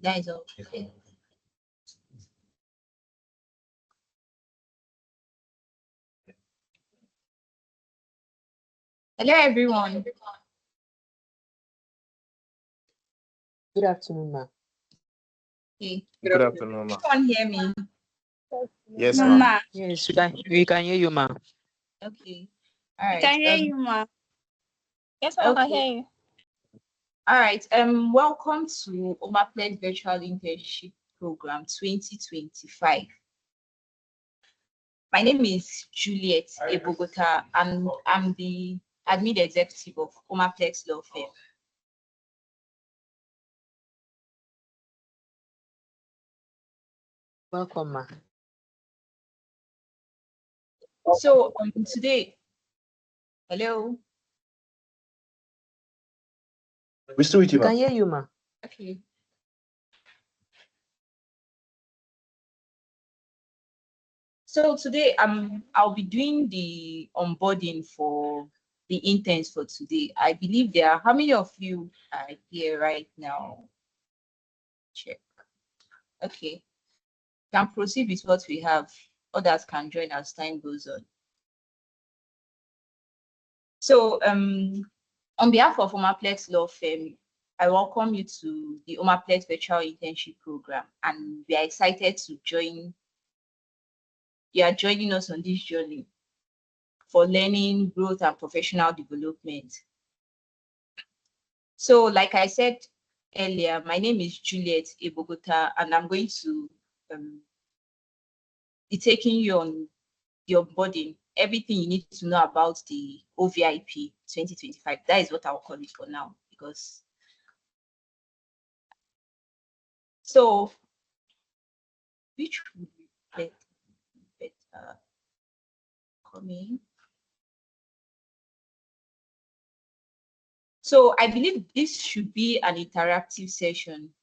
That is all. Okay. Hello, everyone. Good afternoon, ma. Okay. Good afternoon, ma. Can you hear me? Yes, ma. Yes, we can hear you, ma. Okay. All right. Can hear you, ma. Yes, I can Okay. hear you. All right. Welcome to Omaplex Virtual Internship Program 2025. My name is Juliet Egbogota, and I'm the admin executive of Omaplex Law Firm. Welcome, ma. So today, hello. We still with you, We ma. can hear you, ma. Okay. So today I'll be doing the onboarding for the interns for today. I believe there are, how many of you are here right now? Check. Okay. Can proceed with what we have. Others can join as time goes on. So on behalf of Omaplex Law Firm, I welcome you to the Omaplex Virtual Internship Program, and we are excited to join. You are joining us on this journey for learning, growth, and professional development. So, like I said earlier, my name is Juliet Egbogota, and I'm going to be taking you on the onboarding, everything you need to know about the OVIP 2025. That is what I'll call it for now, because so which would be better coming. So I believe this should be an interactive session.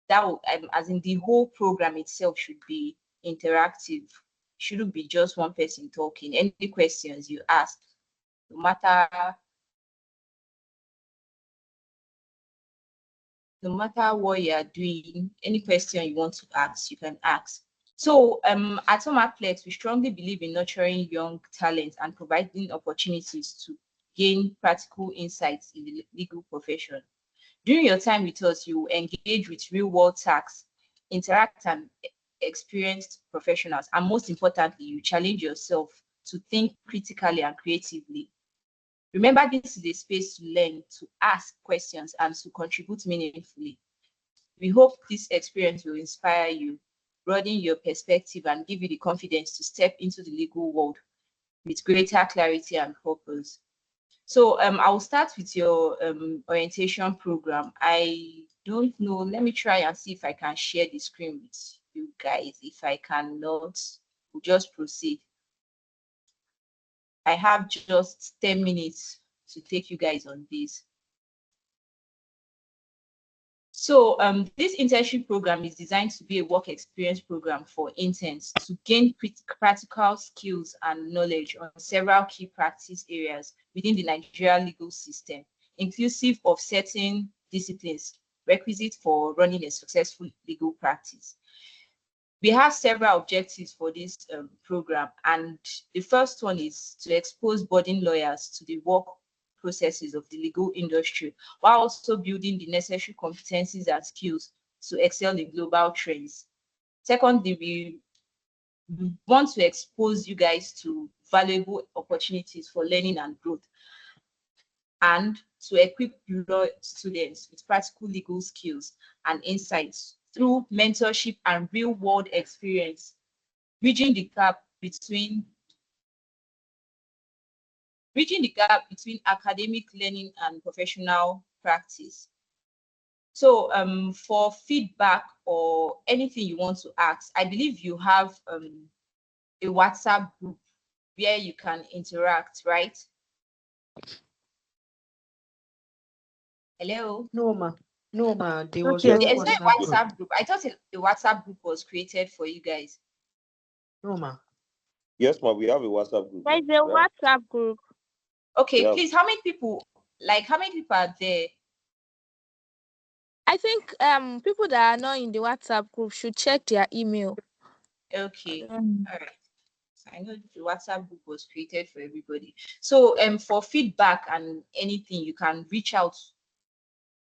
That will, as in the whole program itself should be interactive. Shouldn't be just one person talking. Any questions you ask, no matter what you are doing, any question you want to ask, you can ask. So at Omaplex, we strongly believe in nurturing young talent and providing opportunities to gain practical insights in the legal profession. During your time with us, you engage with real-world tasks, interact and experienced professionals, and most importantly, you challenge yourself to think critically and creatively. Remember, this is a space to learn, to ask questions, and to contribute meaningfully. We hope this experience will inspire you, broaden your perspective, and give you the confidence to step into the legal world with greater clarity and purpose. So I'll start with your orientation program. I don't know. Let me try and see if I can share the screen with you guys. If I cannot, we'll just proceed. I have just 10 minutes to take you guys on this. So this internship program is designed to be a work experience program for interns to gain practical skills and knowledge on several key practice areas within the Nigerian legal system, inclusive of certain disciplines requisite for running a successful legal practice. We have several objectives for this program, and the first one is to expose budding lawyers to the work processes of the legal industry, while also building the necessary competencies and skills to excel in global trends. Secondly, we want to expose you guys to valuable opportunities for learning and growth, and to equip law students with practical legal skills and insights through mentorship and real-world experience, bridging the gap between academic learning and professional practice. So for feedback or anything you want to ask, I believe you have a WhatsApp group where you can interact, right? Hello? No, ma. No, ma. There was Okay. no There's no WhatsApp group. WhatsApp group. I thought the WhatsApp group was created for you guys. No, ma. Yes, ma, we have a WhatsApp group. There's a WhatsApp group. Okay, Yeah. please, how many people are there? I think people that are not in the WhatsApp group should check their email. Okay. All right. I know the WhatsApp group was created for everybody. So for feedback and anything, you can reach out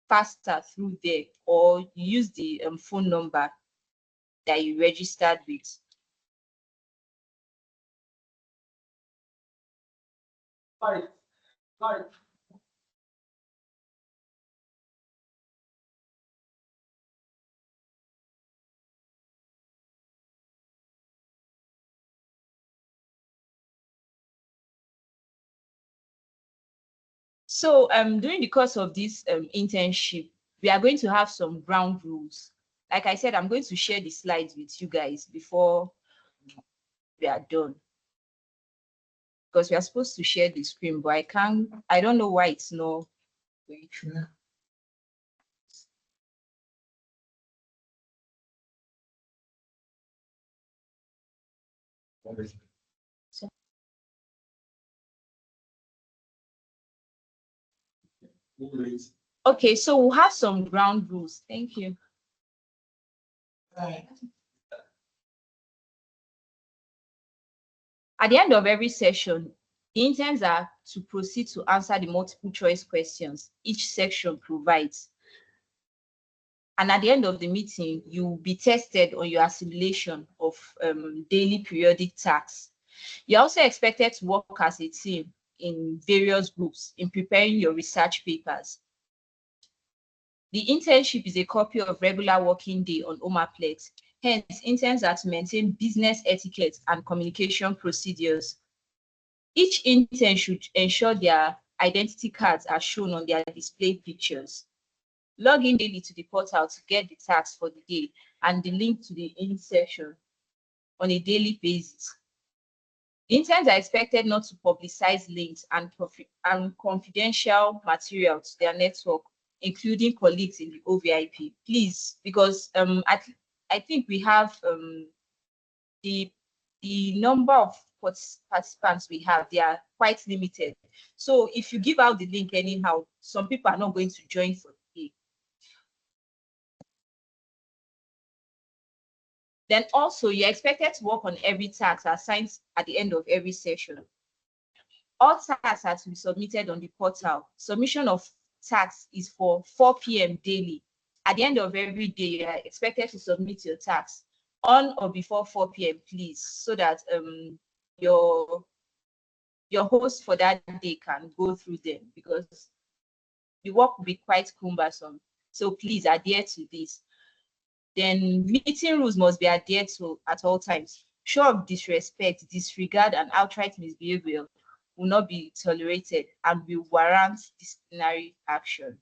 faster through there, or use the phone number that you registered with. So during the course of this internship, we are going to have some ground rules. Like I said, I'm going to share the slides with you guys before we are done, because we are supposed to share the screen, but I don't know why it's not going through. Okay, so we'll have some ground rules. Thank you. At the end of every session, the interns are to proceed to answer the multiple choice questions each section provides. And at the end of the meeting, you'll be tested on your assimilation of daily periodic tasks. You're also expected to work as a team in various groups in preparing your research papers. The internship is a copy of regular working day on Omaplex. Hence, interns are to maintain business etiquette and communication procedures. Each intern should ensure their identity cards are shown on their display pictures. Log in daily to the portal to get the tasks for the day and the link to the in session on a daily basis. The interns are expected not to publicize links and confidential material to their network, including colleagues in the OVIP. Please, because I think we have the number of participants we have, they are quite limited. So if you give out the link anyhow, some people are not going to join for the day. Then also, you're expected to work on every task assigned at the end of every session. All tasks are to be submitted on the portal. Submission of tasks is for 4 p.m. daily. At the end of every day, you are expected to submit your tasks on or before 4 p.m., please, so that your host for that day can go through them, because the work will be quite cumbersome. So please adhere to this. Then meeting rules must be adhered to at all times. Show of disrespect, disregard, and outright misbehavior will not be tolerated and will warrant disciplinary action.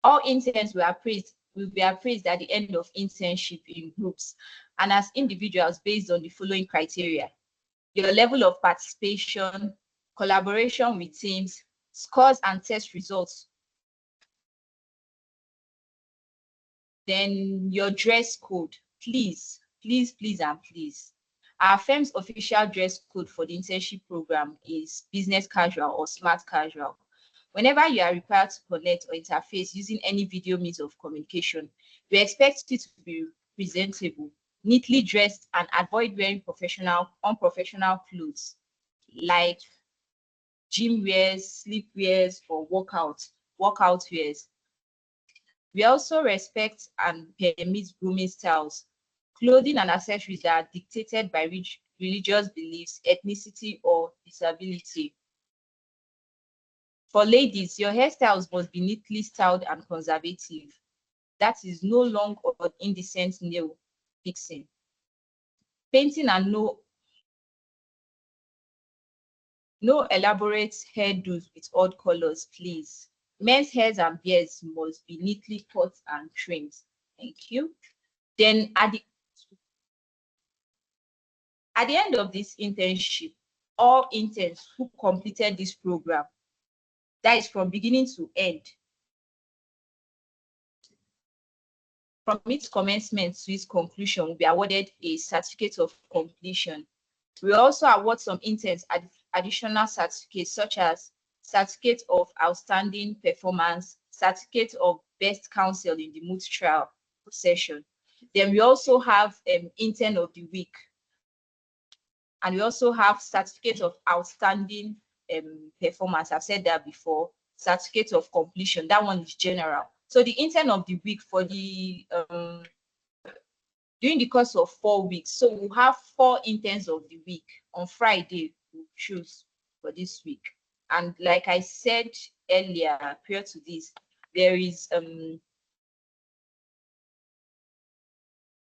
All interns will be appraised at the end of internship in groups and as individuals based on the following criteria: your level of participation, collaboration with teams, scores and test results. Then your dress code, please, please, please, and please. Our firm's official dress code for the internship program is business casual or smart casual. Whenever you are required to connect or interface using any video means of communication, we expect you to be presentable, neatly dressed, and avoid wearing unprofessional clothes like gym wears, sleep wears, or workout wears. We also respect and permit grooming styles, clothing and accessories that are dictated by religious beliefs, ethnicity, or disability. For ladies, your hairstyles must be neatly styled and conservative. That is no long or indecent nail fixing. Painting and no elaborate hairdos with odd colors, please. Men's hairs and beards must be neatly cut and trimmed. Thank you. Then at the end of this internship, all interns who completed this program, that is from beginning to end, from its commencement to its conclusion, will be awarded a certificate of completion. We also award some interns additional certificates, such as certificate of outstanding performance, certificate of best counsel in the moot trial session. Then we also have intern of the week. And we also have certificate of outstanding performance. I've said that before. Certificate of completion. That one is general. So the intern of the week for the during the course of 4 weeks. So we'll have 4 interns of the week. On Friday, we'll choose for this week. And like I said earlier, prior to this, there is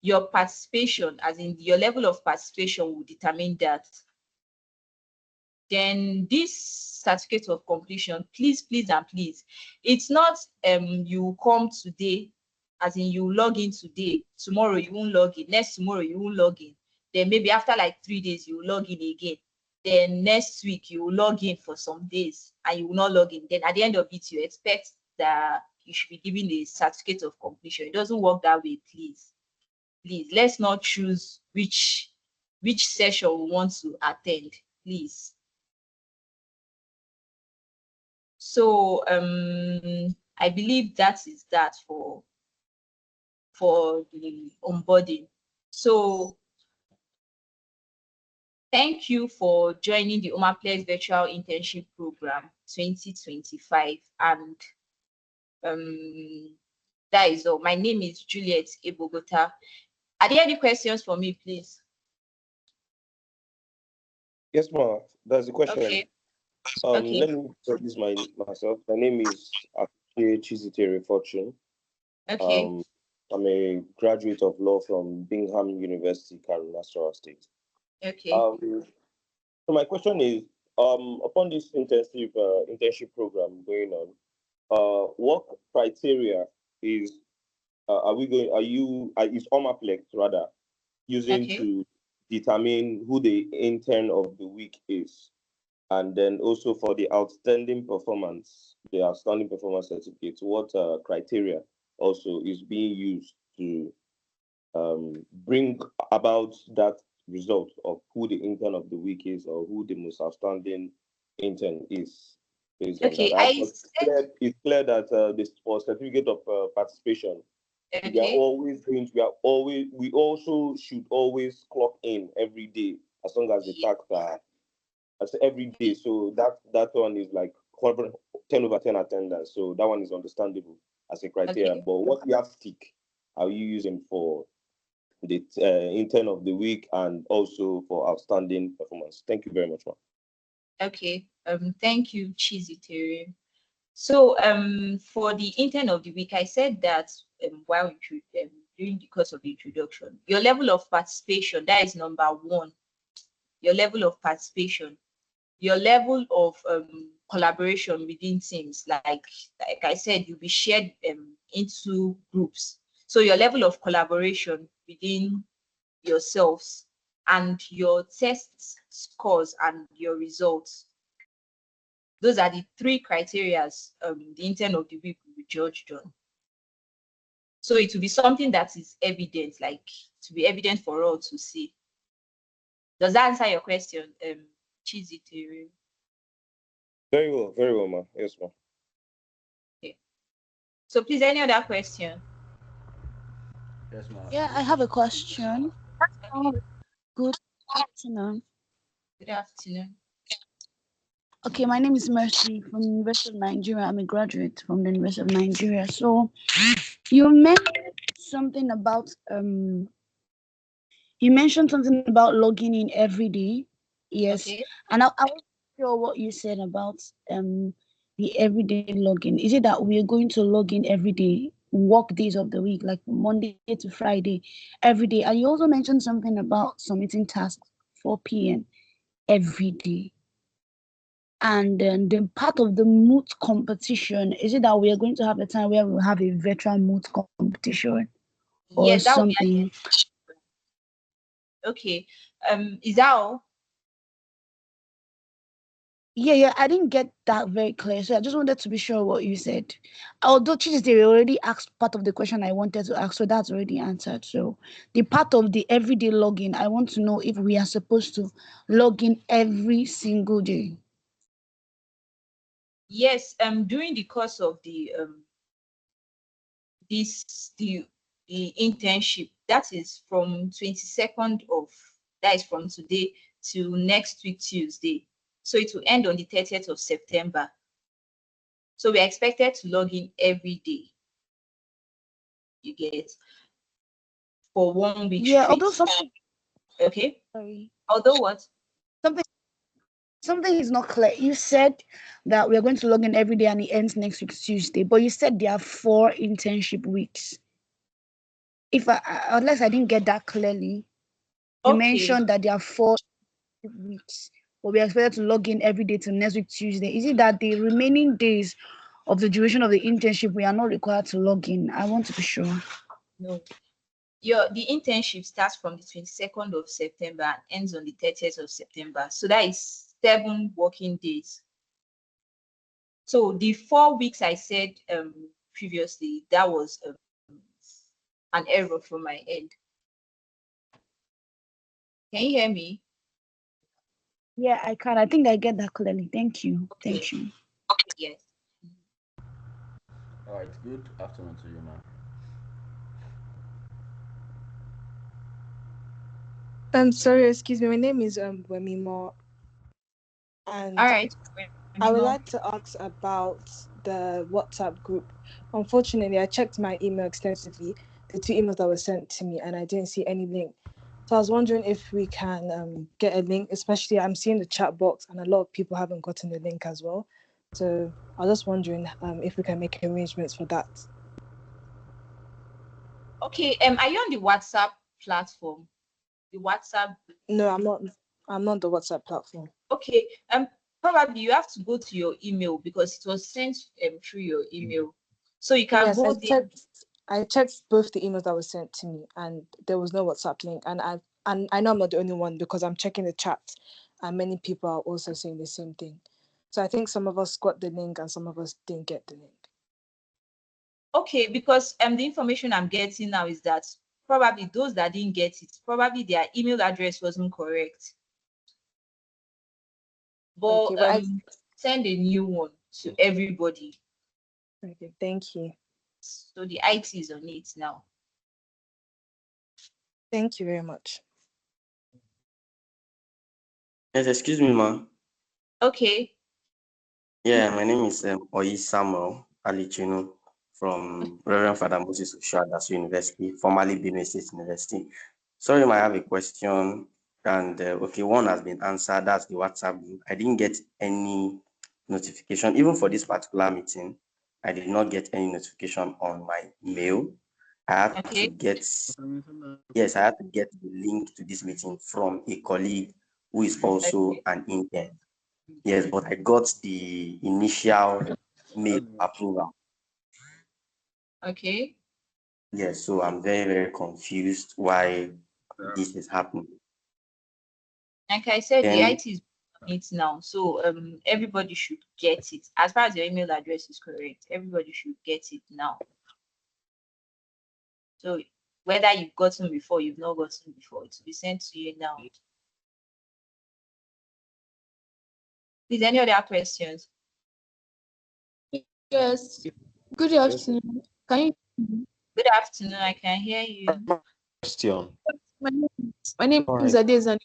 your participation, as in your level of participation will determine that. Then this certificate of completion, please, it's not you come today, as in you log in today, tomorrow you won't log in, next tomorrow you won't log in, then maybe after like 3 days you will log in again, then next week you will log in for some days and you will not log in. Then at the end of it, you expect that you should be given a certificate of completion. It doesn't work that way, please. Let's not choose which session we want to attend, please. So I believe that is that for the onboarding. So thank you for joining the Omaplex Virtual Internship Program 2025. And that is all. My name is Juliet Egbogota. Are there any questions for me, please? Yes, ma'am. That's the question. Okay. Let me introduce myself. My name is Chibueze Fortune. Okay. I'm a graduate of law from Bingham University, Nasarawa State. Okay. So my question is, upon this internship program going on, what criteria is is Omaplex rather using to determine who the intern of the week is? And then also for the outstanding performance certificate, what criteria also is being used to bring about that result of who the intern of the week is or who the most outstanding intern is? Okay, it's clear that this for certificate of participation, we also should always clock in every day as long as the tasks are every day. So that one is like 10/10 attendance. So that one is understandable as a criteria. Okay. But what yardstick are you using for the intern of the week and also for outstanding performance? Thank you very much, ma'am. Okay. Thank you, Chibueze. So for the intern of the week, I said that while during the course of the introduction, your level of participation, that is number 1. Your level of participation, your level of collaboration within teams, like I said, you'll be shared into groups. So your level of collaboration within yourselves and your test scores and your results. Those are the 3 criteria the intern of the week will be judged on. So it will be something that is evident, like to be evident for all to see. Does that answer your question, Chibueze? Very well, ma'am. Yes, ma'am. Okay. So please, any other question? Yes, ma'am. Yeah, I have a question. Okay. Good afternoon. Good afternoon. Okay, my name is Mercy from the University of Nigeria. I'm a graduate from the University of Nigeria. So you mentioned something about logging in every day. Yes. Okay. And I wasn't sure what you said about the everyday login. Is it that we are going to log in every day, work days of the week, like Monday to Friday, every day? And you also mentioned something about submitting tasks 4 p.m. every day. And then the part of the moot competition, is it that we are going to have a time where we'll have a virtual moot competition or something? Okay. Is that all? Yeah, I didn't get that very clear. So I just wanted to be sure what you said. Although they already asked part of the question I wanted to ask, so that's already answered. So the part of the everyday login, I want to know if we are supposed to log in every single day. Yes, during the course of the the internship, that is from 22nd of, that is from today to next week Tuesday. So it will end on the 30th of September. So we're expected to log in every day. You get, for 1 week Yeah, straight. although something, Okay. sorry, Although what? something is not clear. You said that we are going to log in every day and it ends next week Tuesday, but you said there are 4 internship weeks. If unless I didn't get that clearly, you Okay. mentioned that there are 4 weeks, but we are expected to log in every day till next week Tuesday. Is it that the remaining days of the duration of the internship we are not required to log in? I want to be sure. No. The internship starts from the 22nd of September and ends on the 30th of September. So that is 7 working days. So the 4 weeks I said previously, that was an error from my end. Can you hear me? Yeah, I can. I think I get that clearly. Thank you. Okay. Thank you. Yes. All right, good afternoon to you, ma'am. I'm sorry, excuse me. My name is Wemimo, and All right. I would like to ask about the WhatsApp group. Unfortunately, I checked my email extensively, the 2 emails that were sent to me, and I didn't see any link. So I was wondering if we can get a link, especially I'm seeing the chat box and a lot of people haven't gotten the link as well. So I was just wondering if we can make arrangements for that. Okay. Are you on the WhatsApp platform? The WhatsApp? No, I'm not the WhatsApp platform. Okay. Probably you have to go to your email because it was sent through your email. So you can Yes, go there. I checked both the emails that were sent to me, and there was no WhatsApp link. And I know I'm not the only one because I'm checking the chat, and many people are also saying the same thing. So I think some of us got the link, and some of us didn't get the link. Okay, because the information I'm getting now is that probably those that didn't get it, probably their email address wasn't correct. But Okay, send a new one to everybody. Okay, thank you. So the IT is on it now. Thank you very much. Yes, excuse me, ma'am. Okay. Yeah, my name is Oyi Samuel Alichino from Reverend Father Moses Oshadas University, formerly Benue State University. Sorry, I have a question. And okay, one has been answered. That's the WhatsApp group. I didn't get any notification, even for this particular meeting. I did not get any notification on my mail. I had to get, yes, I had to get the link to this meeting from a colleague who is also an intern. Yes, but I got the initial mail approval. Okay. Yes, so I'm very, very confused why this is happening. Like I said, the Then, IT is on it now. So everybody should get it. As far as your email address is correct, everybody should get it now. So whether you've gotten before, you've not gotten before, it will be sent to you now. Is any other questions? Yes. Good afternoon. Can you? Good afternoon. I can hear you. Question. My name All is right. Adezan,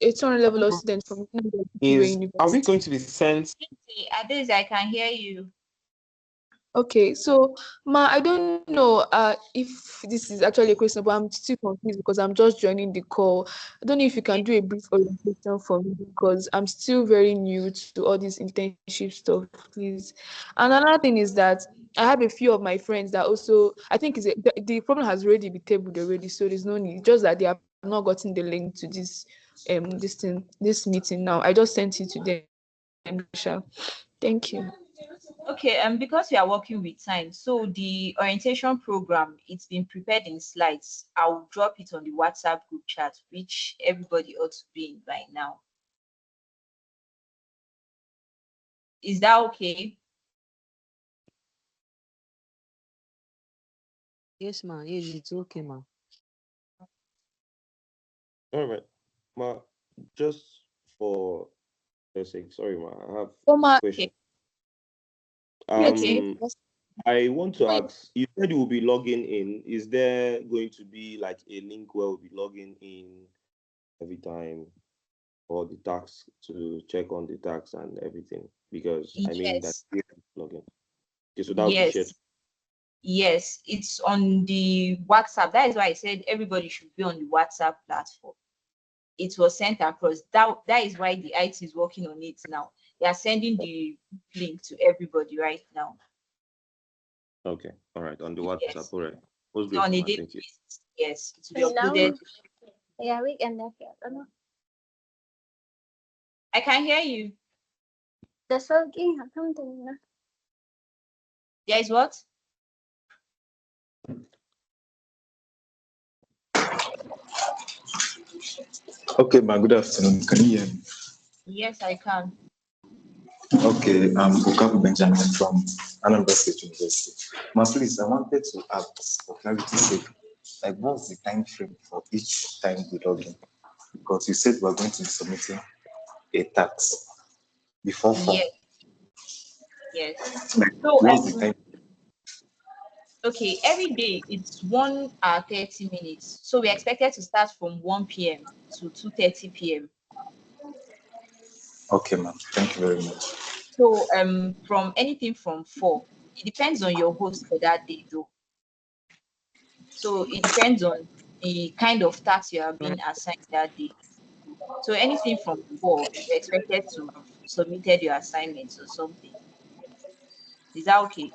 a 200 level of student from University. Are we going to be sent? Adez, I can hear you. Okay, so I don't know if this is actually a question, but I'm still confused because I'm just joining the call. I don't know if you can do a brief orientation for me because I'm still very new to all this internship stuff, please. And another thing is that I have a few of my friends that also, I think the problem has already been tabled already, so there's no need. Just that they have not gotten the link to this this meeting now. I just sent it to them. Thank you. Okay, because we are working with time, so the orientation program, it's been prepared in slides. I'll drop it on the WhatsApp group chat, which everybody ought to be in by now. Is that okay? Yes, ma'am. Yes, it's okay, ma'am. All right, ma. Just for your sake, sorry, ma. I have Oh, a question. Okay. I want to ask, you said you will be logging in. Is there going to be like a link where we'll be logging in every time for the tax to check on the tax and everything? Because I mean that's login. Okay, so that will be shared. Yes, it's on the WhatsApp. That is why I said everybody should be on the WhatsApp platform. It was sent across. That is why the IT is working on it now. They are sending the link to everybody right now. Okay, all right, on the WhatsApp, yes. all right. On a daily basis. Yes, it will be uploaded. Yeah, we can. I can hear you. That's okay. There is what? Okay, ma, good afternoon. Can you hear me? Yes, I can. Okay, I'm Okafu Benjamin from Anambra State University. Ma, please, I wanted to ask, for clarity's sake, like, what's the time frame for each time we log in? Because you said we're going to be submitting a tax before 4. Yes. Yes. Like, so, what's the time? Okay, every day it's 1 hour 30 minutes. So we expected to start from 1 p.m. to 2:30 p.m. Okay, ma'am. Thank you very much. So from anything from 4. It depends on your host for that day though. So it depends on the kind of task you are being assigned that day. So anything from 4, you're expected to have submitted your assignments or something. Is that okay?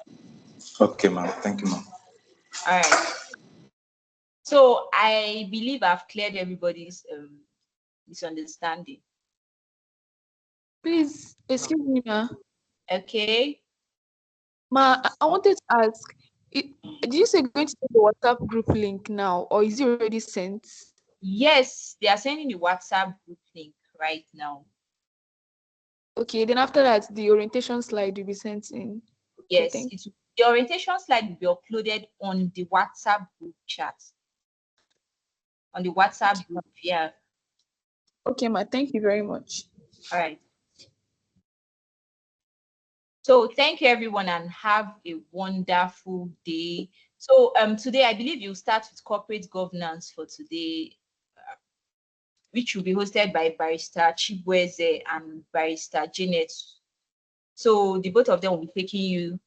Okay, ma'am. Thank you, ma'am. All right. So I believe I've cleared everybody's misunderstanding. Please, excuse me, ma. Okay. Ma, I wanted to ask, did you say you're going to send the WhatsApp group link now, or is it already sent? Yes, they are sending the WhatsApp group link right now. Okay, then after that, the orientation slide will be sent in. Yes, Okay, the orientation slide will be uploaded on the WhatsApp group chat. On the WhatsApp group, yeah. Okay, ma, thank you very much. All right. So thank you everyone and have a wonderful day. So today I believe you'll start with corporate governance for today, which will be hosted by Barrister Chibueze and Barrister Janet. So the both of them will be taking you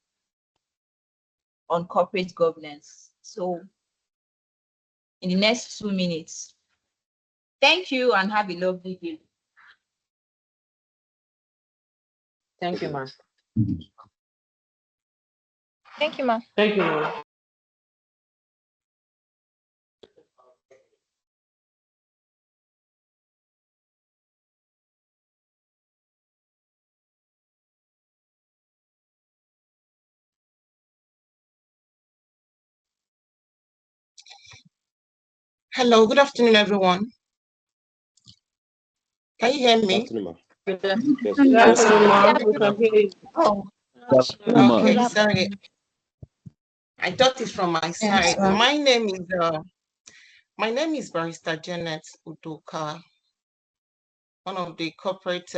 on corporate governance. So in the next 2 minutes. Thank you and have a lovely day. Thank you, ma'am. Thank you, ma'am. Thank you, ma'am. Hello, good afternoon, everyone. Can you hear me? Good afternoon, ma'am. We can hear you. Oh, okay, sorry. I thought it's from my side. My name is Barrister Janet Udoka, one of the corporate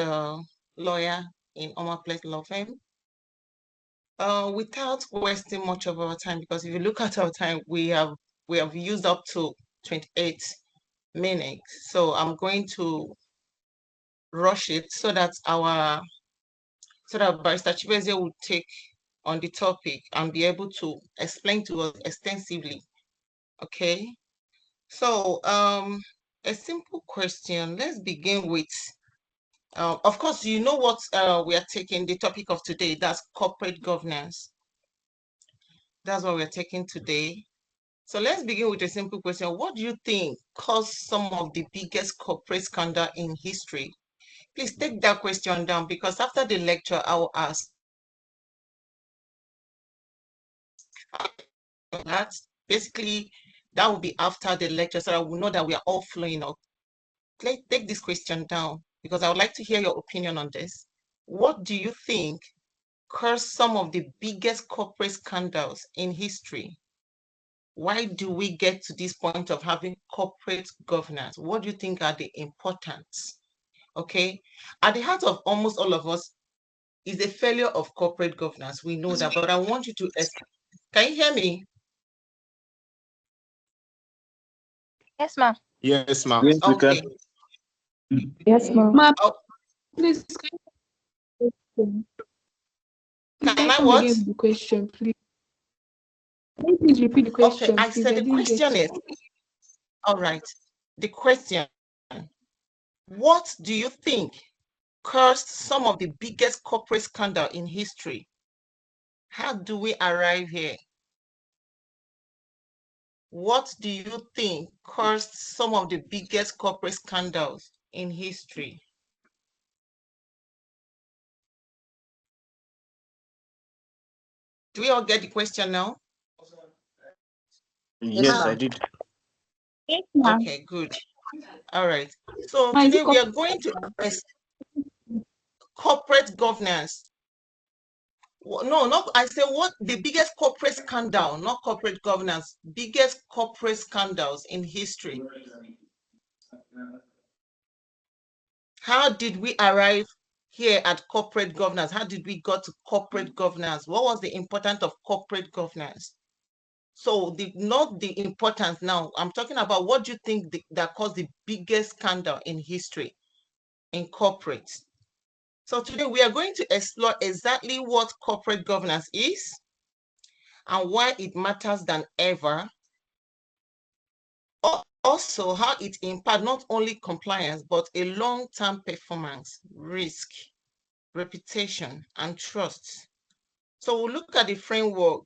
lawyer in Omaplex law firm. Without wasting much of our time, because if you look at our time, we have used up to 28 minutes. So I'm going to rush it so that Barrister Chibueze will take on the topic and be able to explain to us extensively. Okay. So a simple question. Let's begin with of course, you know what we are taking, the topic of today, that's corporate governance. That's what we're taking today. So let's begin with a simple question. What do you think caused some of the biggest corporate scandal in history? Please take that question down, because after the lecture, I will ask that. Basically, that will be after the lecture, so I will know that we are all flowing up. Take this question down, because I would like to hear your opinion on this. What do you think caused some of the biggest corporate scandals in history? Why do we get to this point of having corporate governance? What do you think are the importance? Okay, at the heart of almost all of us is a failure of corporate governance. We know that, but I want you to, can you hear me? Yes, ma'am. Yes, ma'am. Yes, we Okay. can. Yes, ma'am. Ma'am, Oh, please can I come what? again with the question, please. Can you please repeat the Okay, question, I please? said I the didn't get question it. is, all right, the question, what do you think caused some of the biggest corporate scandal in history? How do we arrive here? What do you think caused some of the biggest corporate scandals in history? Do we all get the question now? Yes, I did. Yes, ma'am. Okay, good. All right. So Ma'am, is today it we are going to corporate governance. No, not I say what the biggest corporate scandal, not corporate governance, biggest corporate scandals in history. How did we arrive here at corporate governance? How did we got to corporate governance? What was the importance of corporate governance? So not the importance now. I'm talking about what do you think that caused the biggest scandal in history in corporate. So today we are going to explore exactly what corporate governance is and why it matters than ever. Also, how it impacts not only compliance, but a long-term performance, risk, reputation, and trust. So we'll look at the framework,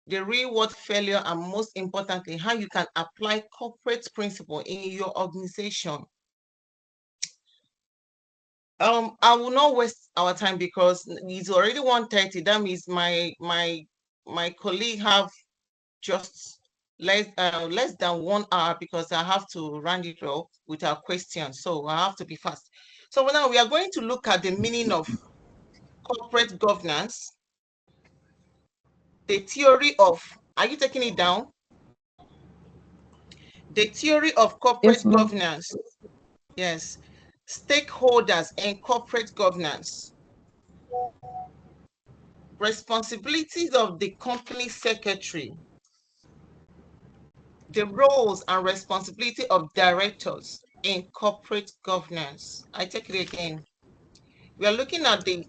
the real-world failure, and most importantly, how you can apply corporate principle in your organization. I will not waste our time because it's already 1:30. That means my colleague have just less than 1 hour because I have to round it up with our questions. So I have to be fast. So now we are going to look at the meaning of corporate governance, the theory of, are you taking it down? The theory of corporate governance. Yes. Stakeholders and corporate governance. Responsibilities of the company secretary. The roles and responsibility of directors in corporate governance. I take it again. We are looking at the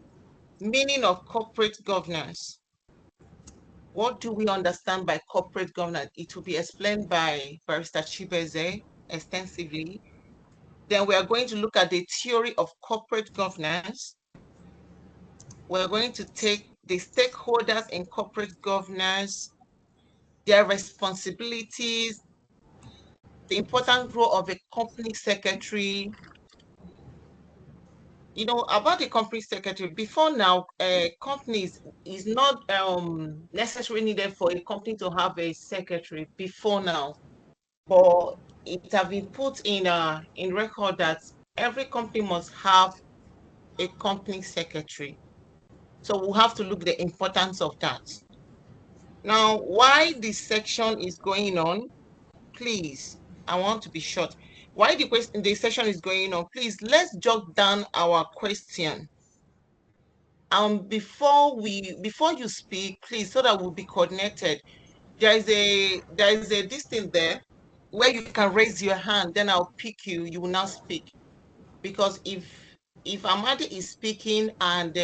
meaning of corporate governance. What do we understand by corporate governance? It will be explained by Barrister Chibueze extensively. Then we are going to look at the theory of corporate governance. We're going to take the stakeholders in corporate governance, their responsibilities, the important role of a company secretary. You know, about the company secretary, before now, companies is not necessarily needed for a company to have a secretary before now, but it has been put in record that every company must have a company secretary. So we'll have to look at the importance of that. Now, why this section is going on, please, I want to be short. Why the session is going on, please, let's jot down our question. Before you speak, please, so that we'll be coordinated. There is a this thing there where you can raise your hand, then I'll pick you, you will now speak. Because if Amadi is speaking and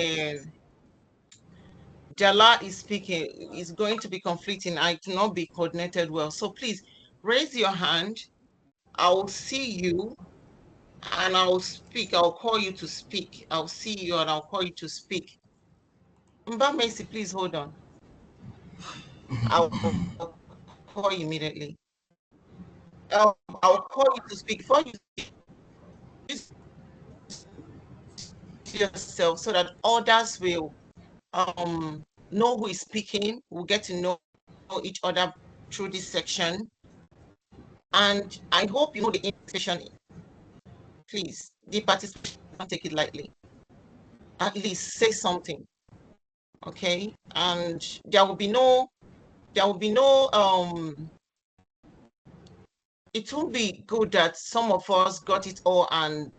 Jala is speaking, it's going to be conflicting. I cannot be coordinated well. So please raise your hand. I will see you and I'll speak. I'll call you to speak. I'll see you and I'll call you to speak. Mba Messi, please hold on. I'll call you immediately. I'll call you to speak. Before you yourself so that others will know who is speaking. We'll get to know each other through this section. And I hope you know the session. Please, the participants, don't take it lightly. At least say something. Okay. And there will be no it won't be good that some of us got it all and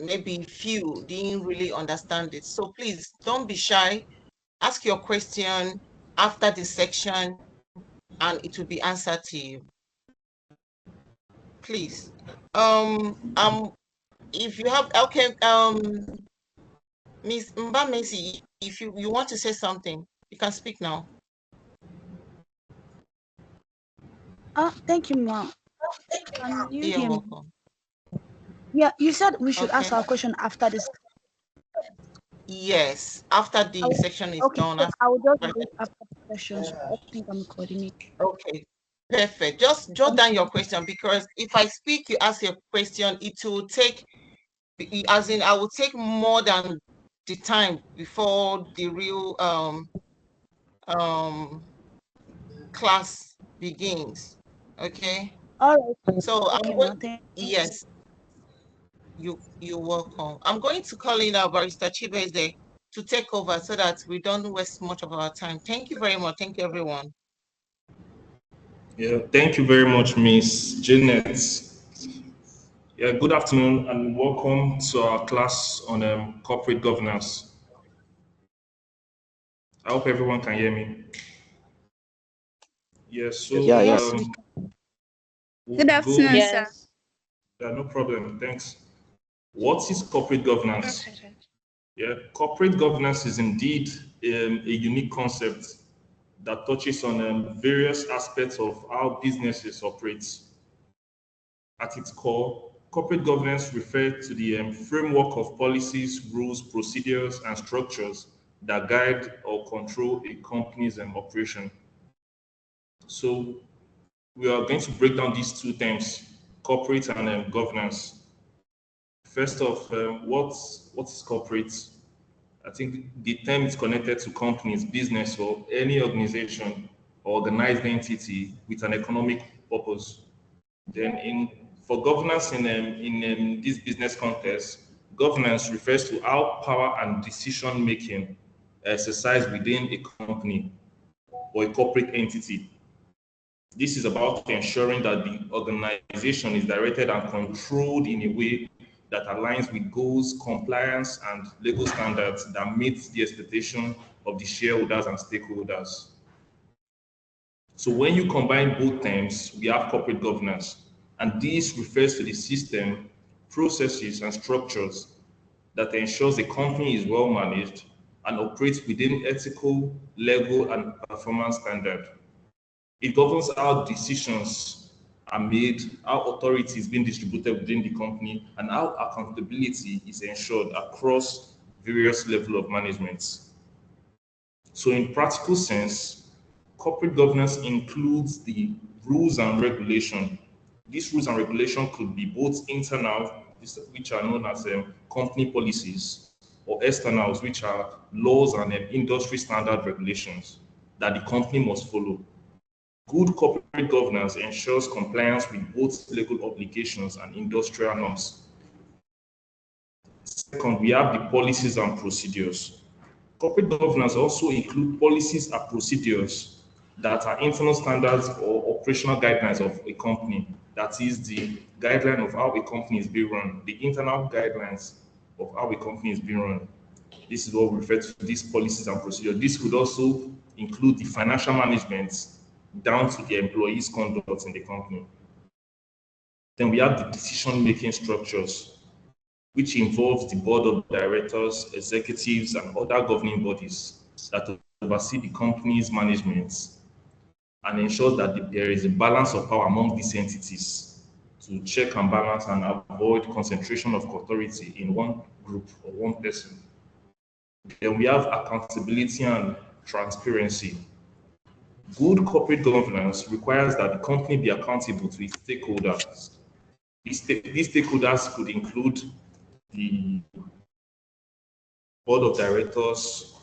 maybe few didn't really understand it. So please don't be shy. Ask your question after this section and it will be answered to you. Please. If you have, okay, Miss Mbamesi, if you want to say something, you can speak now. Thank you, Ma. Can you You're hear me? welcome. Yeah, you said we should Okay. ask our question after this. Yes, after the section is Okay, done. so I will just wait after the questions. I think I'm coordinating. Okay, perfect. Just jot down your question, because if I speak, you ask your question, it will take, as in, I will take more than the time before the real class begins. Okay. All right. So Thank I'm you, going. Ma. Thanks. Yes, you're welcome. I'm going to call in our barrister Chibueze to take over so that we don't waste much of our time. Thank you very much. Thank you, everyone. Yeah, thank you very much, Miss Janet. Yeah, good afternoon and welcome to our class on corporate governance. I hope everyone can hear me. Yeah, so Yes, we can. Good afternoon, Yes. sir. Yeah, no problem. Thanks. What is corporate governance? Okay. Yeah, corporate governance is indeed a unique concept that touches on various aspects of how businesses operate. At its core, corporate governance refers to the framework of policies, rules, procedures, and structures that guide or control a company's operation. So we are going to break down these two terms, corporate and governance. First off, what is corporate? I think the term is connected to companies, business, or any organization or organized entity with an economic purpose. Then, for governance in this business context, governance refers to how power and decision making exercised within a company or a corporate entity. This is about ensuring that the organization is directed and controlled in a way that aligns with goals, compliance, and legal standards that meet the expectation of the shareholders and stakeholders. So when you combine both terms, we have corporate governance, and this refers to the system, processes, and structures that ensures a company is well managed and operates within ethical, legal, and performance standard. It governs how decisions are made, how authority is being distributed within the company, and how accountability is ensured across various levels of management. So in practical sense, corporate governance includes the rules and regulation. These rules and regulation could be both internal, which are known as company policies, or externals, which are laws and industry standard regulations that the company must follow. Good corporate governance ensures compliance with both legal obligations and industrial norms. Second, we have the policies and procedures. Corporate governance also include policies and procedures that are internal standards or operational guidelines of a company. That is the guideline of how a company is being run, the internal guidelines of how a company is being run. This is what we refer to these policies and procedures. This could also include the financial management down to the employees' conduct in the company. Then we have the decision-making structures, which involves the board of directors, executives, and other governing bodies that oversee the company's management and ensures that there is a balance of power among these entities to check and balance and avoid concentration of authority in one group or one person. Then we have accountability and transparency. Good corporate governance requires that the company be accountable to its stakeholders. These stakeholders could include the board of directors,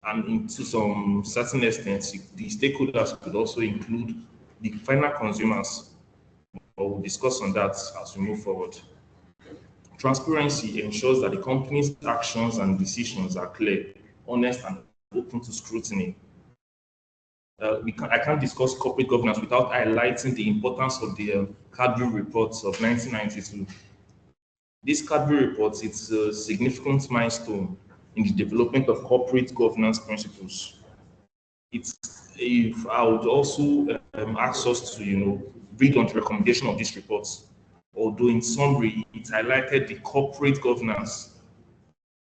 and into some certain extent, the stakeholders could also include the final consumers. But we'll discuss on that as we move forward. Transparency ensures that the company's actions and decisions are clear, honest, and open to scrutiny. I can't discuss corporate governance without highlighting the importance of the Cadbury reports of 1992. This Cadbury report is a significant milestone in the development of corporate governance principles. If I would also ask us to, read on the recommendation of this report, although in summary, it highlighted the corporate governance,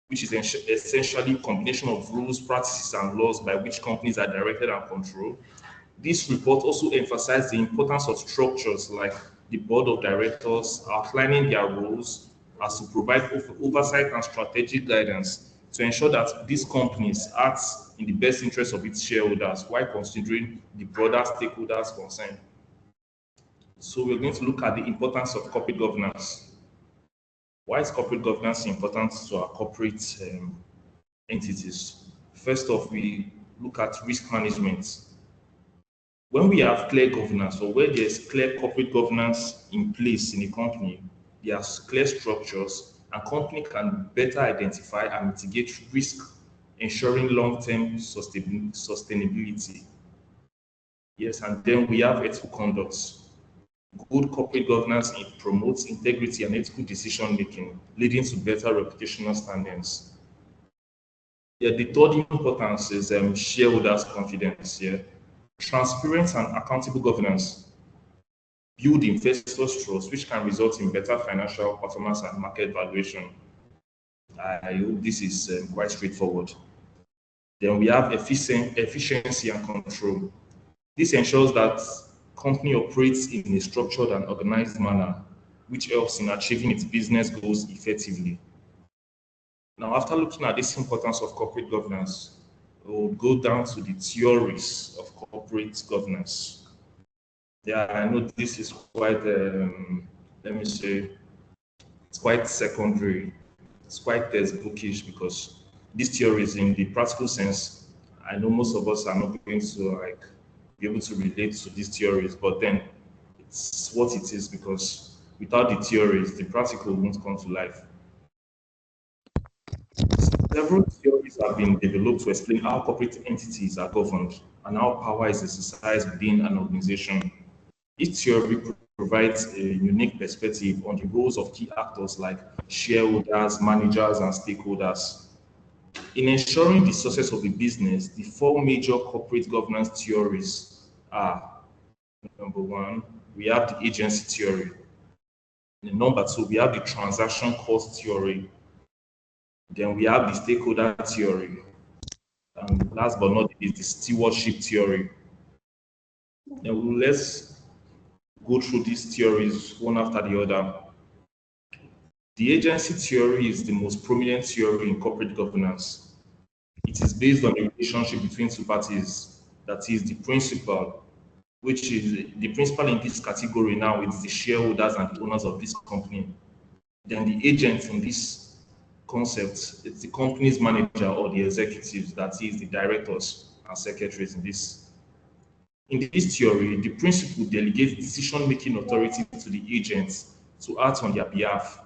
which is essentially a combination of rules, practices, and laws by which companies are directed and controlled. This report also emphasized the importance of structures like the board of directors, outlining their roles as to provide oversight and strategic guidance to ensure that these companies act in the best interest of its shareholders while considering the broader stakeholders concerned. So we're going to look at the importance of corporate governance. Why is corporate governance important to our corporate entities? First off, we look at risk management. When we have clear governance, or where there's clear corporate governance in place in a company, there's clear structures, and company can better identify and mitigate risk, ensuring long-term sustainability. Yes, and then we have ethical conduct. Good corporate governance promotes integrity and ethical decision-making, leading to better reputational standards. Yeah, the third importance is shareholders' confidence here. Transparent and accountable governance build investors' trust, which can result in better financial performance and market valuation. I hope this is quite straightforward. Then we have efficiency and control. This ensures that company operates in a structured and organized manner, which helps in achieving its business goals effectively. Now, after looking at this importance of corporate governance, we'll go down to the theories of corporate governance. Yeah, I know this is quite, let me say, it's quite secondary. It's quite textbookish because these theories, in the practical sense, I know most of us are not going to be able to relate to these theories, but then it's what it is, because without the theories, the practical won't come to life. Several theories have been developed to explain how corporate entities are governed and how power is exercised within an organization. Each theory provides a unique perspective on the roles of key actors like shareholders, managers, and stakeholders. In ensuring the success of a business, the four major corporate governance theories are: number one, we have the agency theory. And number two, we have the transaction cost theory. Then we have the stakeholder theory. And last but not least, the stewardship theory. Now let's go through these theories one after the other. The agency theory is the most prominent theory in corporate governance. It is based on the relationship between two parties, that is the principal, which is the principal in this category now is the shareholders and the owners of this company. Then the agent in this concept, it's the company's manager or the executives, that is the directors and secretaries in this. In this theory, the principal delegates decision-making authority to the agents to act on their behalf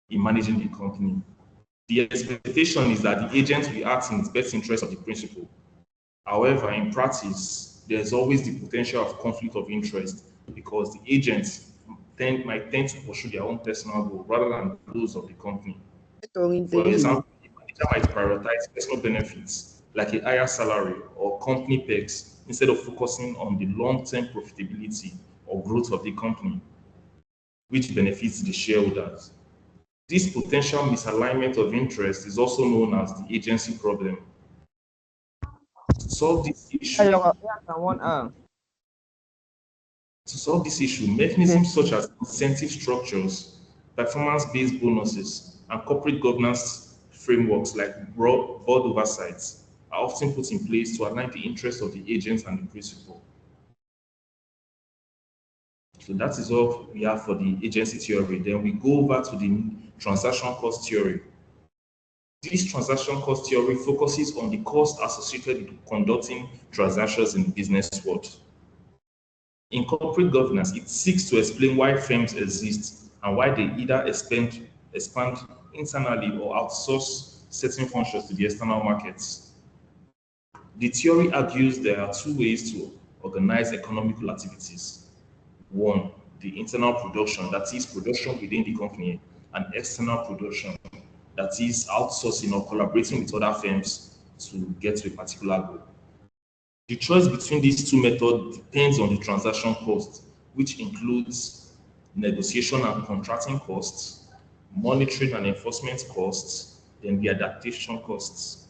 in managing the company. The expectation is that the agent will act in the best interest of the principal. However, in practice, there's always the potential of conflict of interest because the agents might tend to pursue their own personal goal rather than those of the company. For example, the manager might prioritize personal benefits like a higher salary or company perks instead of focusing on the long-term profitability or growth of the company, which benefits the shareholders. This potential misalignment of interest is also known as the agency problem. To solve this issue, mechanisms such as incentive structures, performance-based bonuses, and corporate governance frameworks like board oversights are often put in place to align the interests of the agents and the principal. So that is all we have for the agency theory. Then we go over to the transaction cost theory. This transaction cost theory focuses on the cost associated with conducting transactions in the business world. In corporate governance, it seeks to explain why firms exist and why they either expand internally or outsource certain functions to the external markets. The theory argues there are two ways to organize economical activities. One, the internal production, that is production within the company, and external production, that is outsourcing or collaborating with other firms to get to a particular goal. The choice between these two methods depends on the transaction cost, which includes negotiation and contracting costs, monitoring and enforcement costs, then the adaptation costs.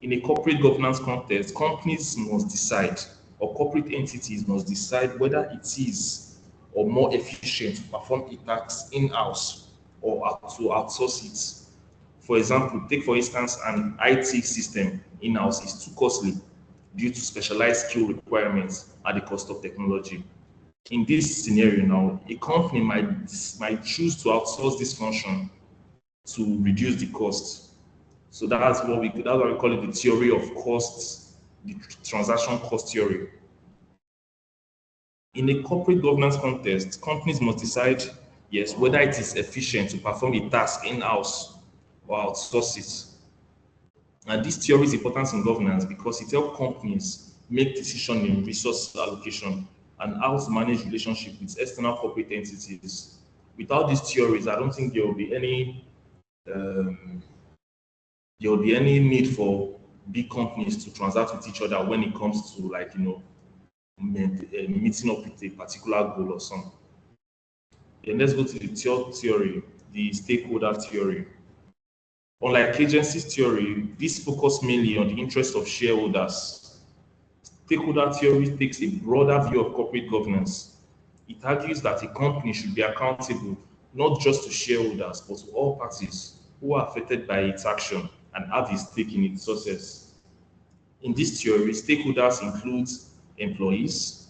In a corporate governance context, companies must decide, or corporate entities must decide whether it is or more efficient to perform a task in-house or to outsource it. For example, take for instance an IT system in-house is too costly due to specialized skill requirements at the cost of technology. In this scenario now, a company might choose to outsource this function to reduce the cost. So that's why we call it the theory of costs, the transaction cost theory. In a corporate governance context, companies must decide, yes, whether it is efficient to perform a task in-house or outsource it. And this theory is important in governance because it helps companies make decisions in resource allocation and how to manage relationship with external corporate entities. Without these theories, I don't think there will be any need for big companies to transact with each other when it comes to meeting up with a particular goal or something. Then let's go to the third theory, the stakeholder theory. Unlike agencies theory, this focuses mainly on the interest of shareholders. Stakeholder theory takes a broader view of corporate governance. It argues that a company should be accountable not just to shareholders, but to all parties who are affected by its action and have a stake in its success. In this theory, stakeholders include employees,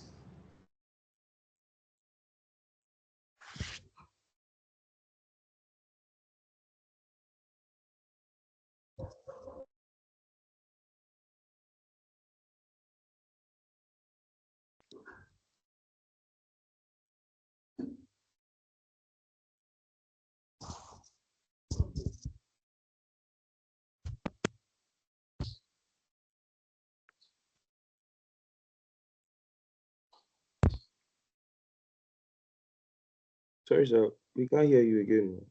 Sorry, sir. We can't hear you again.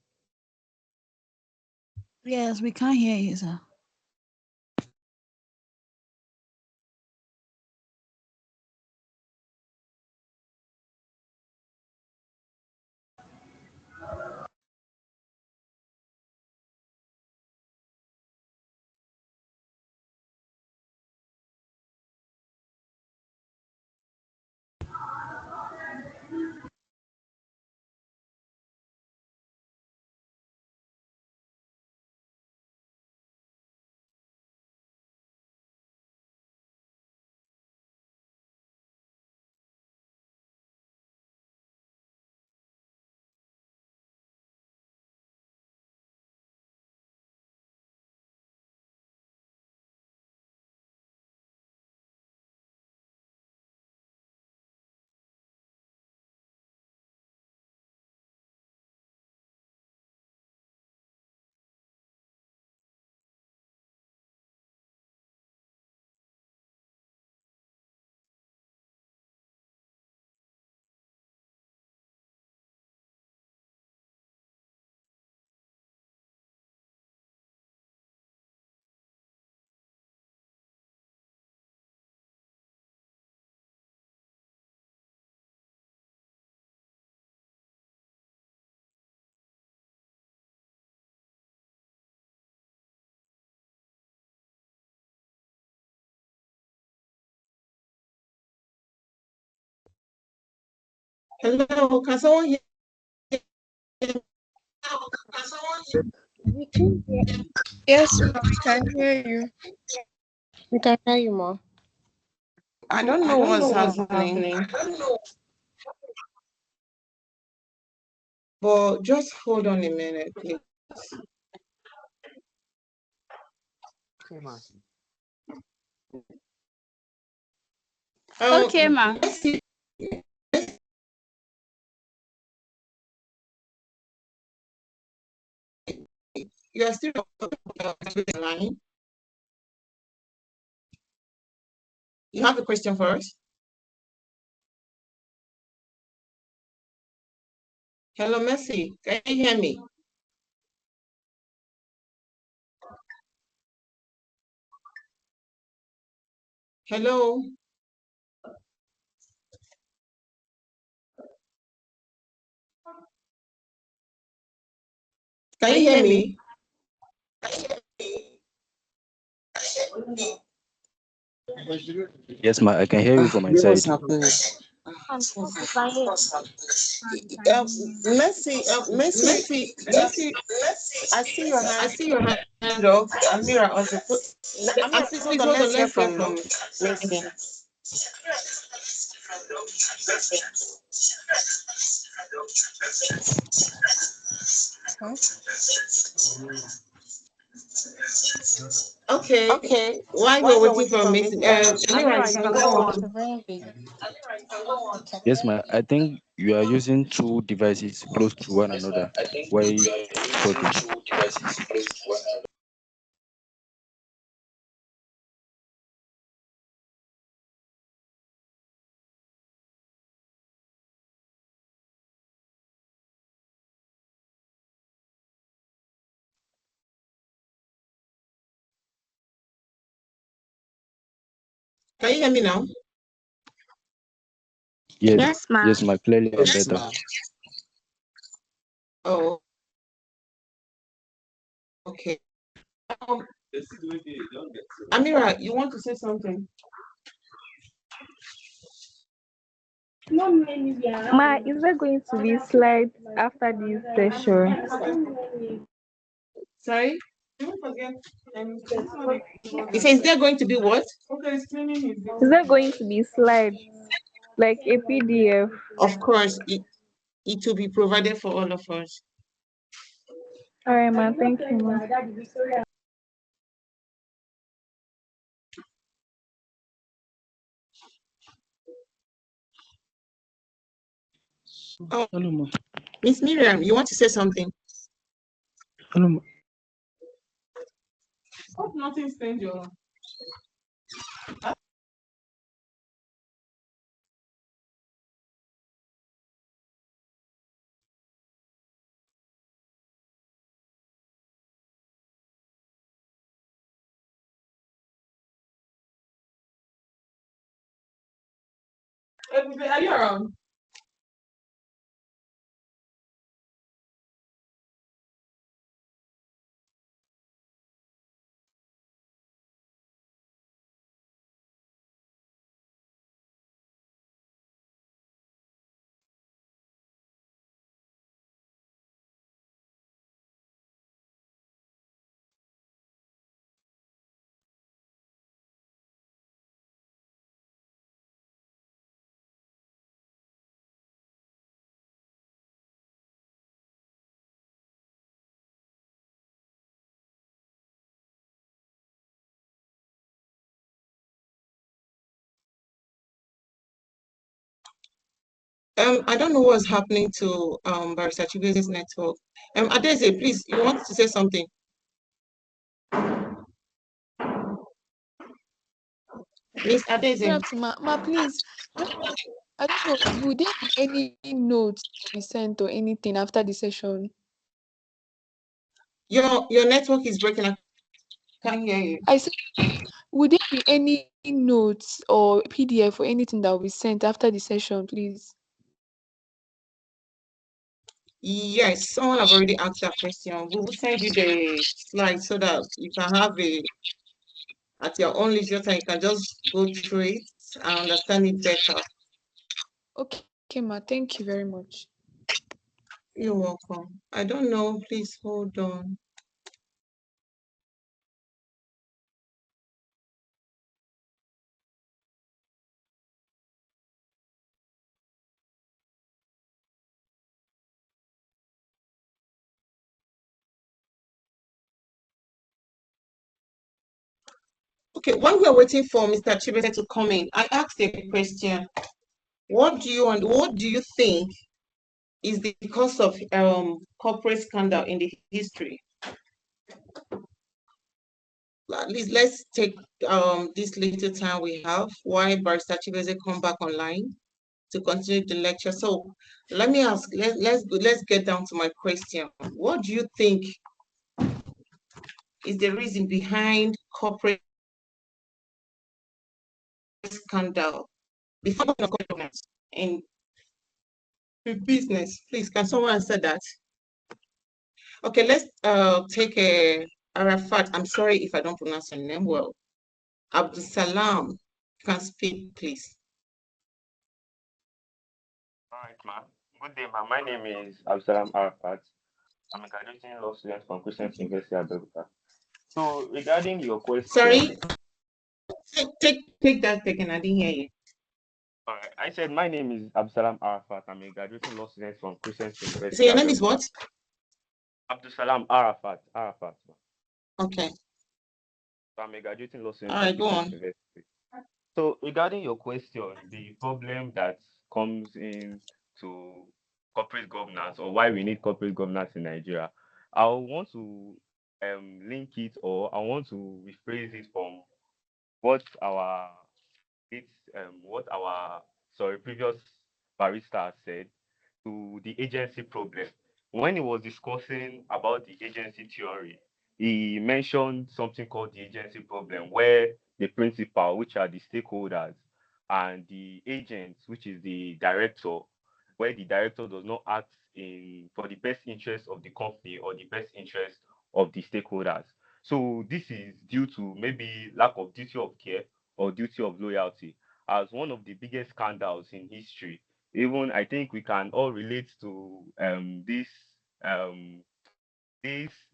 Yes, we can't hear you, sir. Hello, can someone hear? We can hear. Yes, ma'am, we can hear you. We can hear you more. I don't know what's happening. But just hold on a minute, please. Okay, ma. You are still line. You have a question for us? Hello, Mercy. Can you hear me? Hello. Can you hear me? Yes, ma, I can hear you from my side. Mercy, Mercy, I see your hand. I see your hand up. Amira also put. Amira, please hold on. Let's hear from Mercy. Okay. While we're waiting for Mercy, Amira, you can go on. Yes, ma, I think you are using two devices close to one another while talking. Can you hear me now? Yes, yes, ma, clearly and better. Oh, okay. Amira, you want to say something? Ma, is there going to be slides after this session? Sorry? He says there going to be what? Is there going to be slides, like a PDF? Of course, it will be provided for all of us. All right, ma. Thank you, ma. Oh, Miss Miriam, you want to say something? Hello. Hope nothing stained your. Are you around? I don't know what's happening to Barrister Chibueze's network. Adeze, please, you want to say something? Miss Adeze. Ma, please. I don't know. Would there be any notes we sent or anything after the session? Your network is breaking. I can't hear you. I said, would there be any notes or PDF or anything that we sent after the session, please? Yes, someone have already asked that question. We will send you the slides so that you can have at your own leisure time. You can just go through it and understand it better. Okay, ma. Thank you very much. You're welcome. I don't know. Please hold on. Okay, while we're waiting for Mr. Chibueze to come in, I asked a question. What do you think is the cause of corporate scandal in the history? At least let's take this little time we have while Barrister Chibueze come back online to continue the lecture. So let me ask, let's get down to my question. What do you think is the reason behind corporate scandal before governance in business? Please, can someone answer that? Okay, let's take a Arafat. I'm sorry if I don't pronounce your name well. Abdul Salam, you can speak, please. All right, ma'am. Good day, ma'am. My name is Absalam Arafat. I'm a graduating law student from Christian University Abeokuta. So regarding your question, sorry, take that again. I didn't hear you. All right, I said my name is Absalam Arafat. I'm a graduating law student from Christian University. So your name is what? Abdusalam Arafat. Arafat. Okay. So I'm a graduating law student All from right, go Christian on. University. So regarding your question, the problem that comes in to corporate governance or why we need corporate governance in Nigeria, I want to link it, or I want to rephrase it from what our previous barrister said to the agency problem. When he was discussing about the agency theory, he mentioned something called the agency problem, where the principal, which are the stakeholders, and the agents, which is the director, where the director does not act in for the best interest of the company or the best interest of the stakeholders. So this is due to maybe lack of duty of care or duty of loyalty, as one of the biggest scandals in history. Even I think we can all relate to um, this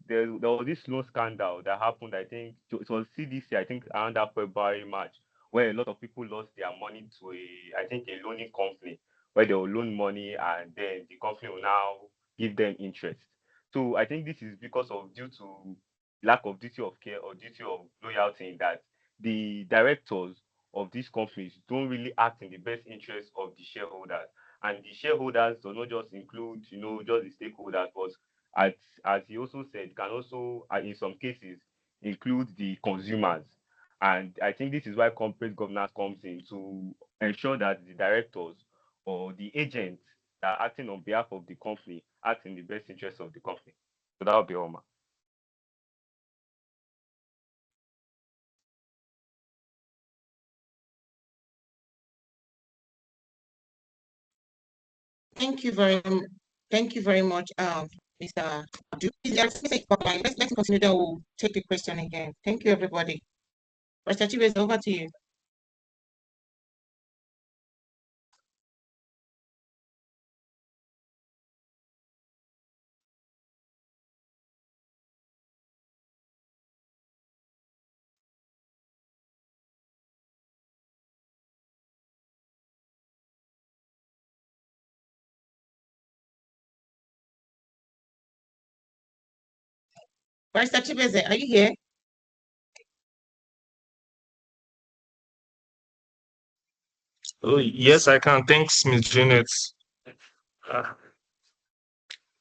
there was this loan scandal that happened. I think it was CDC. I think around that February March, where a lot of people lost their money to a loaning company, where they will loan money and then the company will now give them interest. So I think this is because of due to lack of duty of care or duty of loyalty, in that the directors of these companies don't really act in the best interest of the shareholders. And the shareholders do not just include, just the stakeholders, but as he also said, can also in some cases include the consumers. And I think this is why corporate governance comes in, to ensure that the directors or the agents that are acting on behalf of the company act in the best interest of the company. So that would be all, ma'am. Thank you very much, Mr. Abdul. Let's continue. Then we'll take the question again. Thank you, everybody. Mr. Chibueze, over to you. Mr. Chibueze, are you here? Oh, yes, I can. Thanks, Miss Janet.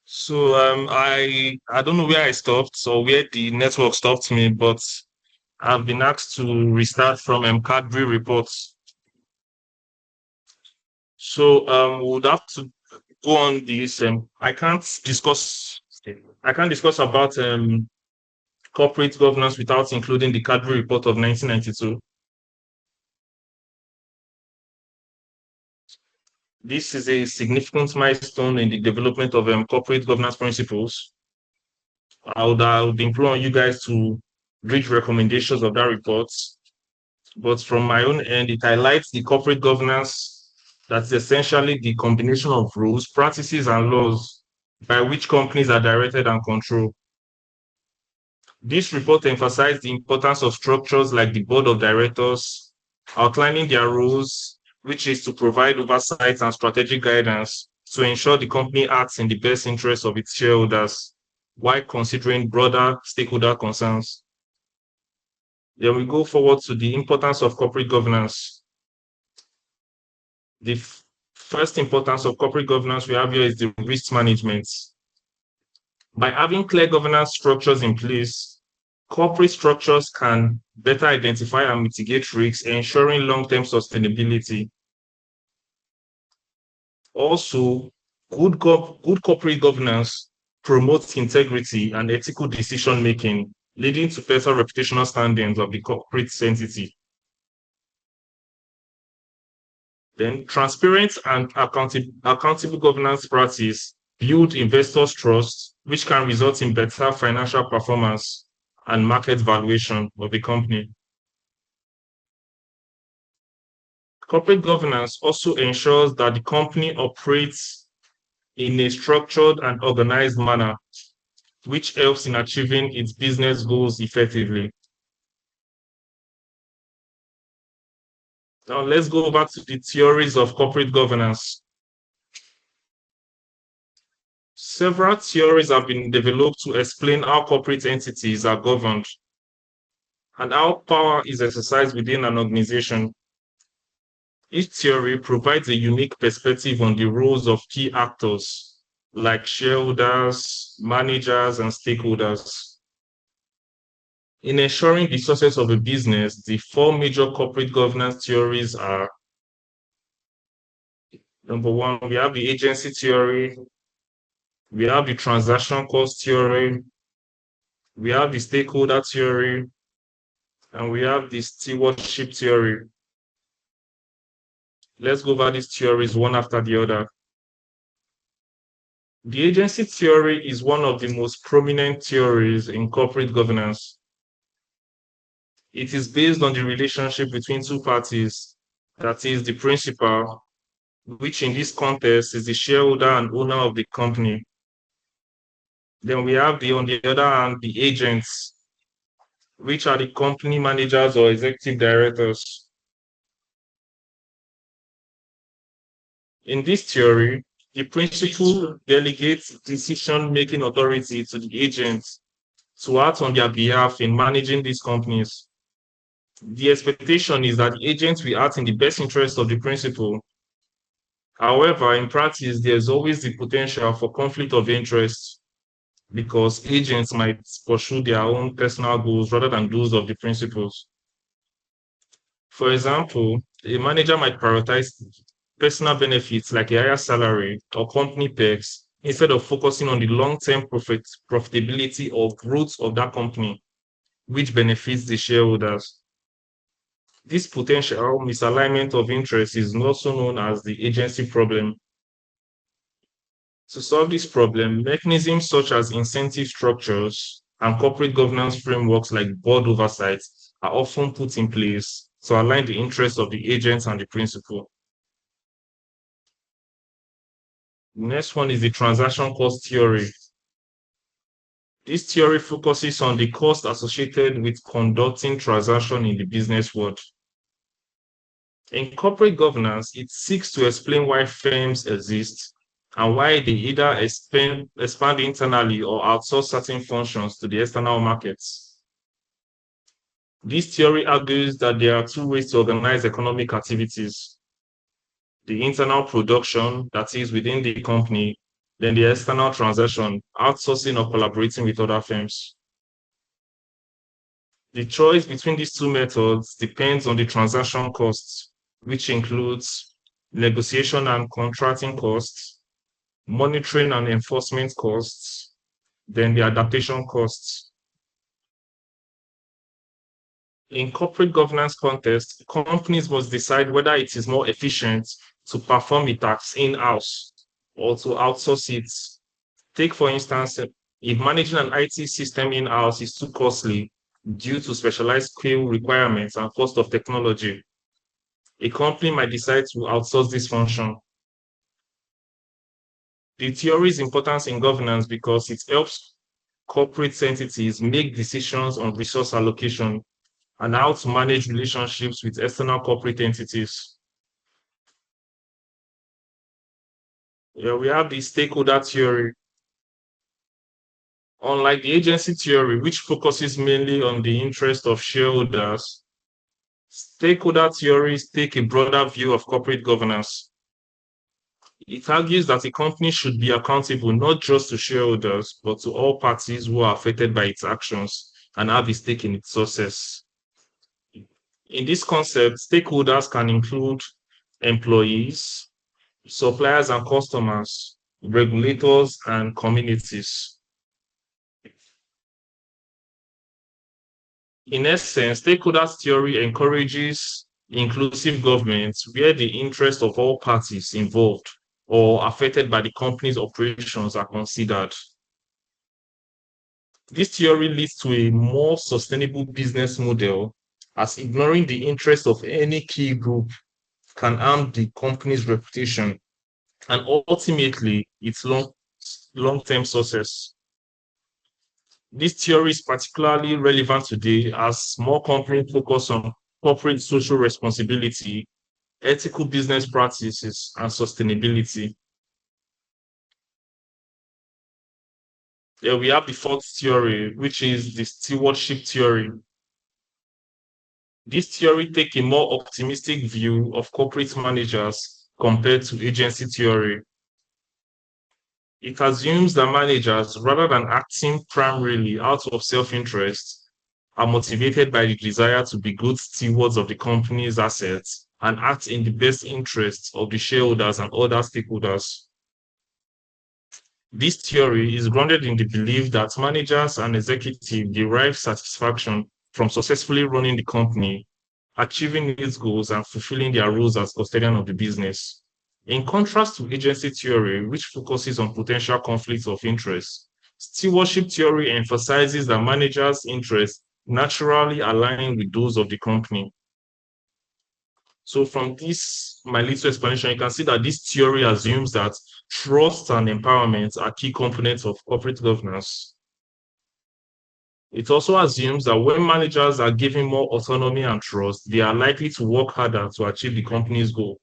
So I don't know where I stopped or where the network stopped me, but I've been asked to restart from Cadbury reports. So we would have to go on this. I can't discuss about corporate governance without including the Cadbury report of 1992. This is a significant milestone in the development of corporate governance principles. I would implore on you guys to read recommendations of that report. But from my own end, it highlights the corporate governance that's essentially the combination of rules, practices, and laws by which companies are directed and controlled. This report emphasized the importance of structures like the board of directors, outlining their roles, which is to provide oversight and strategic guidance to ensure the company acts in the best interest of its shareholders while considering broader stakeholder concerns. Then we go forward to the importance of corporate governance. The first importance of corporate governance we have here is the risk management. By having clear governance structures in place, corporate structures can better identify and mitigate risks, ensuring long-term sustainability. Also, good corporate governance promotes integrity and ethical decision-making, leading to better reputational standings of the corporate entity. Then transparent and accountable governance practice build investors' trust, which can result in better financial performance and market valuation of the company. Corporate governance also ensures that the company operates in a structured and organized manner, which helps in achieving its business goals effectively. Now let's go back to the theories of corporate governance. Several theories have been developed to explain how corporate entities are governed and how power is exercised within an organization. Each theory provides a unique perspective on the roles of key actors like shareholders, managers, and stakeholders. In ensuring the success of a business, the four major corporate governance theories are: number one, we have the agency theory, we have the transaction cost theory, we have the stakeholder theory, and we have the stewardship theory. Let's go over these theories one after the other. The agency theory is one of the most prominent theories in corporate governance. It is based on the relationship between two parties, that is, the principal, which in this context is the shareholder and owner of the company. Then we have, on the other hand, the agents, which are the company managers or executive directors. In this theory, the principal delegates decision-making authority to the agents to act on their behalf in managing these companies. The expectation is that the agents will act in the best interest of the principal. However, in practice, there's always the potential for conflict of interest because agents might pursue their own personal goals rather than those of the principals. For example, a manager might prioritize personal benefits like a higher salary or company perks instead of focusing on the long-term profitability or growth of that company, which benefits the shareholders. This potential misalignment of interest is also known as the agency problem. To solve this problem, mechanisms such as incentive structures and corporate governance frameworks like board oversight are often put in place to align the interests of the agents and the principal. The next one is the transaction cost theory. This theory focuses on the cost associated with conducting transactions in the business world. In corporate governance, it seeks to explain why firms exist and why they either expand internally or outsource certain functions to the external markets. This theory argues that there are two ways to organize economic activities: the internal production, that is within the company, then the external transaction, outsourcing or collaborating with other firms. The choice between these two methods depends on the transaction costs, which includes negotiation and contracting costs, monitoring and enforcement costs, then the adaptation costs. In corporate governance context, companies must decide whether it is more efficient to perform a tax in-house or to outsource it. Take, for instance, if managing an IT system in-house is too costly due to specialized skill requirements and cost of technology, a company might decide to outsource this function. The theory's importance in governance because it helps corporate entities make decisions on resource allocation and how to manage relationships with external corporate entities. Here we have the stakeholder theory. Unlike the agency theory, which focuses mainly on the interest of shareholders, stakeholder theories take a broader view of corporate governance. It argues that a company should be accountable not just to shareholders, but to all parties who are affected by its actions and have a stake in its success. In this concept, stakeholders can include employees, suppliers and customers, regulators, and communities. In essence, stakeholders theory encourages inclusive government, where the interests of all parties involved or affected by the company's operations are considered. This theory leads to a more sustainable business model, as ignoring the interests of any key group can harm the company's reputation and ultimately its long-term success. This theory is particularly relevant today as more companies focus on corporate social responsibility, ethical business practices, and sustainability. Here we have the fourth theory, which is the stewardship theory. This theory takes a more optimistic view of corporate managers compared to agency theory. It assumes that managers, rather than acting primarily out of self-interest, are motivated by the desire to be good stewards of the company's assets and act in the best interests of the shareholders and other stakeholders. This theory is grounded in the belief that managers and executives derive satisfaction from successfully running the company, achieving its goals, and fulfilling their roles as custodian of the business. In contrast to agency theory, which focuses on potential conflicts of interest, stewardship theory emphasizes that managers' interests naturally align with those of the company. So from this, my little explanation, you can see that this theory assumes that trust and empowerment are key components of corporate governance. It also assumes that when managers are given more autonomy and trust, they are likely to work harder to achieve the company's goal.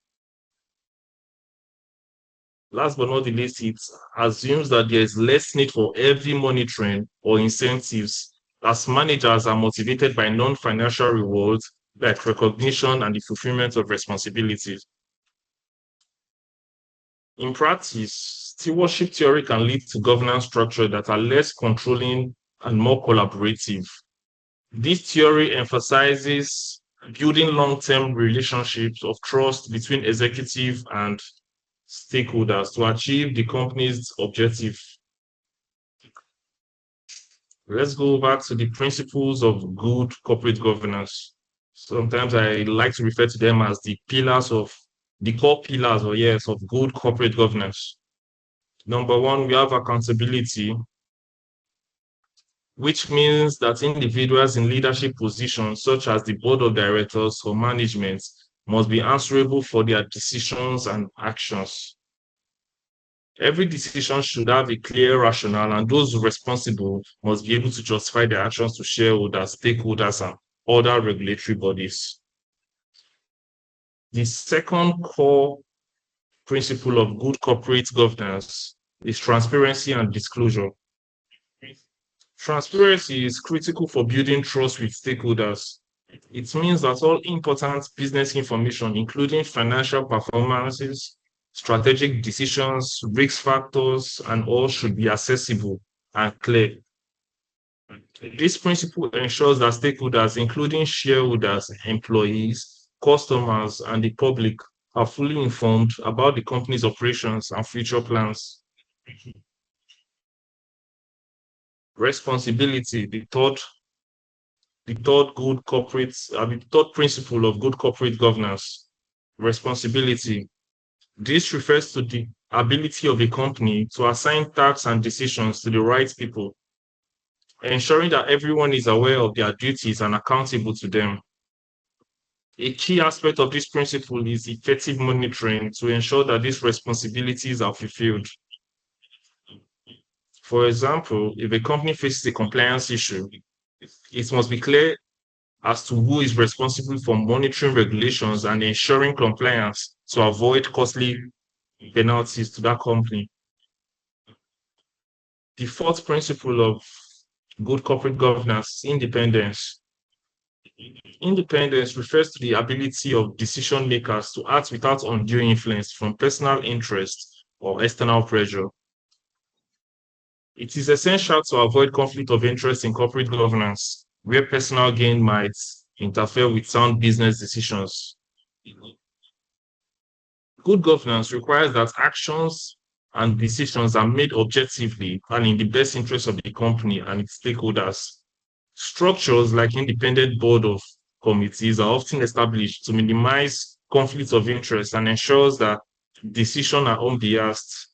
Last but not the least, it assumes that there is less need for heavy monitoring or incentives, as managers are motivated by non-financial rewards like recognition and the fulfillment of responsibilities. In practice, stewardship theory can lead to governance structures that are less controlling and more collaborative. This theory emphasizes building long-term relationships of trust between executive and stakeholders to achieve the company's objective. Let's go back to the principles of good corporate governance. Sometimes I like to refer to them as the core pillars, of good corporate governance. Number one, we have accountability, which means that individuals in leadership positions, such as the board of directors or management, must be answerable for their decisions and actions. Every decision should have a clear rationale, and those responsible must be able to justify their actions to shareholders, stakeholders, and other regulatory bodies. The second core principle of good corporate governance is transparency and disclosure. Transparency is critical for building trust with stakeholders. It means that all important business information, including financial performances, strategic decisions, risk factors, and all should be accessible and clear. This principle ensures that stakeholders, including shareholders, employees, customers, and the public, are fully informed about the company's operations and future plans. Responsibility, the third principle of good corporate governance. Responsibility. This refers to the ability of a company to assign tasks and decisions to the right people, ensuring that everyone is aware of their duties and accountable to them. A key aspect of this principle is effective monitoring to ensure that these responsibilities are fulfilled. For example, if a company faces a compliance issue, it must be clear as to who is responsible for monitoring regulations and ensuring compliance to avoid costly penalties to that company. The fourth principle of good corporate governance, independence. Independence refers to the ability of decision makers to act without undue influence from personal interest or external pressure. It is essential to avoid conflict of interest in corporate governance, where personal gain might interfere with sound business decisions. Good governance requires that actions and decisions are made objectively and in the best interest of the company and its stakeholders. Structures like independent board of committees are often established to minimize conflicts of interest and ensures that decisions are unbiased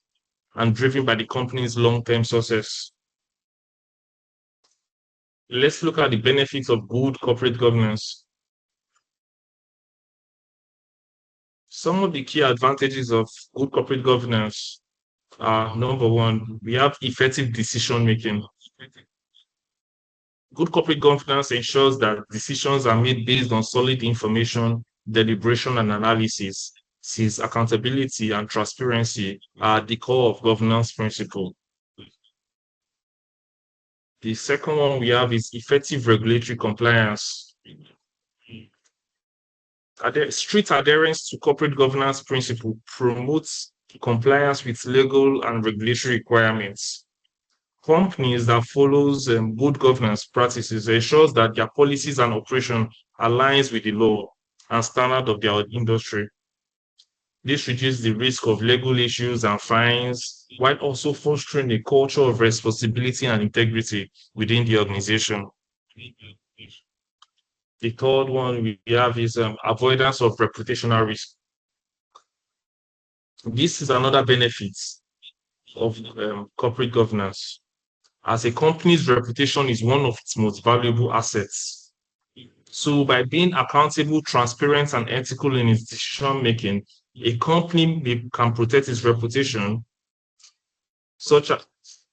and driven by the company's long-term success. Let's look at the benefits of good corporate governance. Some of the key advantages of good corporate governance are, number one, we have effective decision-making. Good corporate governance ensures that decisions are made based on solid information, deliberation, and analysis, since accountability and transparency are at the core of governance principle. The second one we have is effective regulatory compliance. Strict adherence to corporate governance principle promotes compliance with legal and regulatory requirements. Companies that follows good governance practices ensures that their policies and operation aligns with the law and standard of their industry. This reduces the risk of legal issues and fines, while also fostering a culture of responsibility and integrity within the organization. The third one we have is avoidance of reputational risk. This is another benefit of corporate governance, as a company's reputation is one of its most valuable assets. So by being accountable, transparent, and ethical in its decision-making, a company can protect its reputation, such as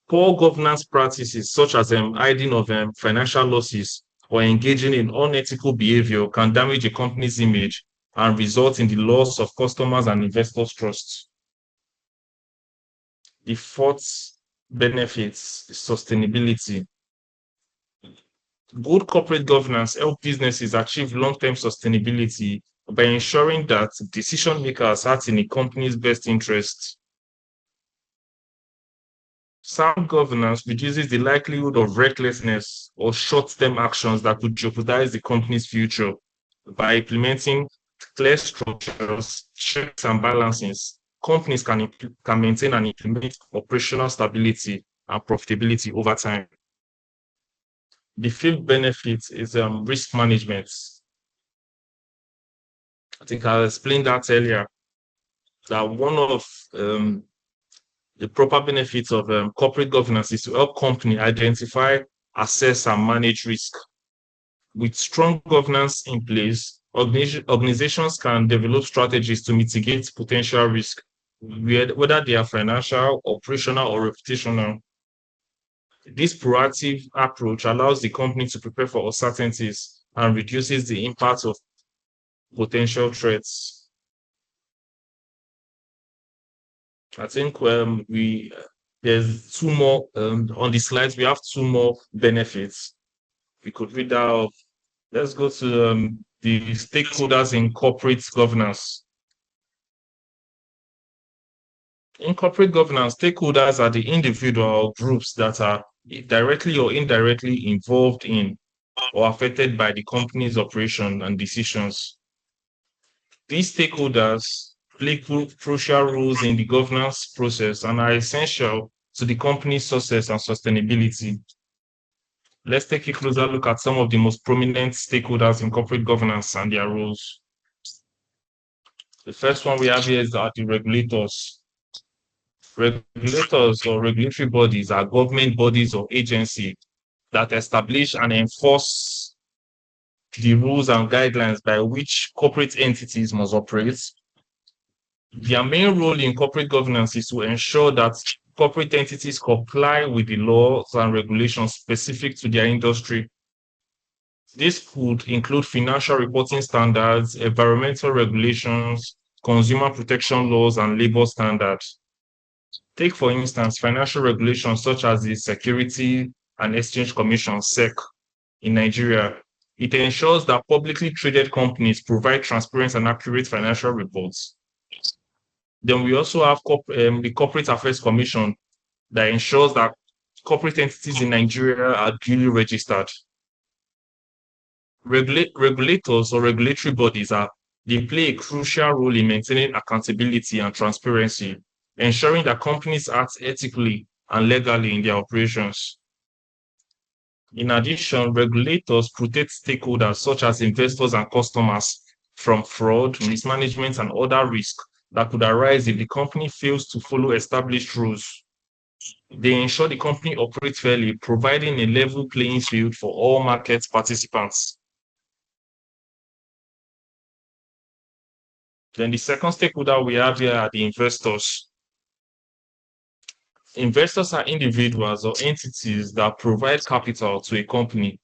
poor governance practices, such as hiding of financial losses or engaging in unethical behavior can damage a company's image and result in the loss of customers and investors' trust. The fourth benefit is sustainability. Good corporate governance helps businesses achieve long-term sustainability by ensuring that decision makers act in a company's best interest. Sound governance reduces the likelihood of recklessness or short-term actions that could jeopardize the company's future by implementing clear structures, checks, and balances. Companies can maintain and implement operational stability and profitability over time. The fifth benefit is risk management. I think I explained that earlier, that one of the proper benefits of corporate governance is to help companies identify, assess, and manage risk. With strong governance in place, organizations can develop strategies to mitigate potential risk, whether they are financial, operational, or reputational. This proactive approach allows the company to prepare for uncertainties and reduces the impact of potential threats. I think there's two more on the slides. We have two more benefits. We could read out. Let's go to the stakeholders in corporate governance. In corporate governance, stakeholders are the individual groups that are directly or indirectly involved in or affected by the company's operation and decisions. These stakeholders play crucial roles in the governance process and are essential to the company's success and sustainability. Let's take a closer look at some of the most prominent stakeholders in corporate governance and their roles. The first one we have here is the regulators. Regulators or regulatory bodies are government bodies or agencies that establish and enforce the rules and guidelines by which corporate entities must operate. Their main role in corporate governance is to ensure that corporate entities comply with the laws and regulations specific to their industry. This could include financial reporting standards, environmental regulations, consumer protection laws, and labor standards. Take, for instance, financial regulations such as the Security and Exchange Commission, SEC, in Nigeria. It ensures that publicly traded companies provide transparent and accurate financial reports. Then we also have the Corporate Affairs Commission that ensures that corporate entities in Nigeria are duly registered. Regulators or regulatory bodies they play a crucial role in maintaining accountability and transparency, ensuring that companies act ethically and legally in their operations. In addition, regulators protect stakeholders such as investors and customers from fraud, mismanagement, and other risks that could arise if the company fails to follow established rules. They ensure the company operates fairly, providing a level playing field for all market participants. Then the second stakeholder we have here are the investors. Investors are individuals or entities that provide capital to a company,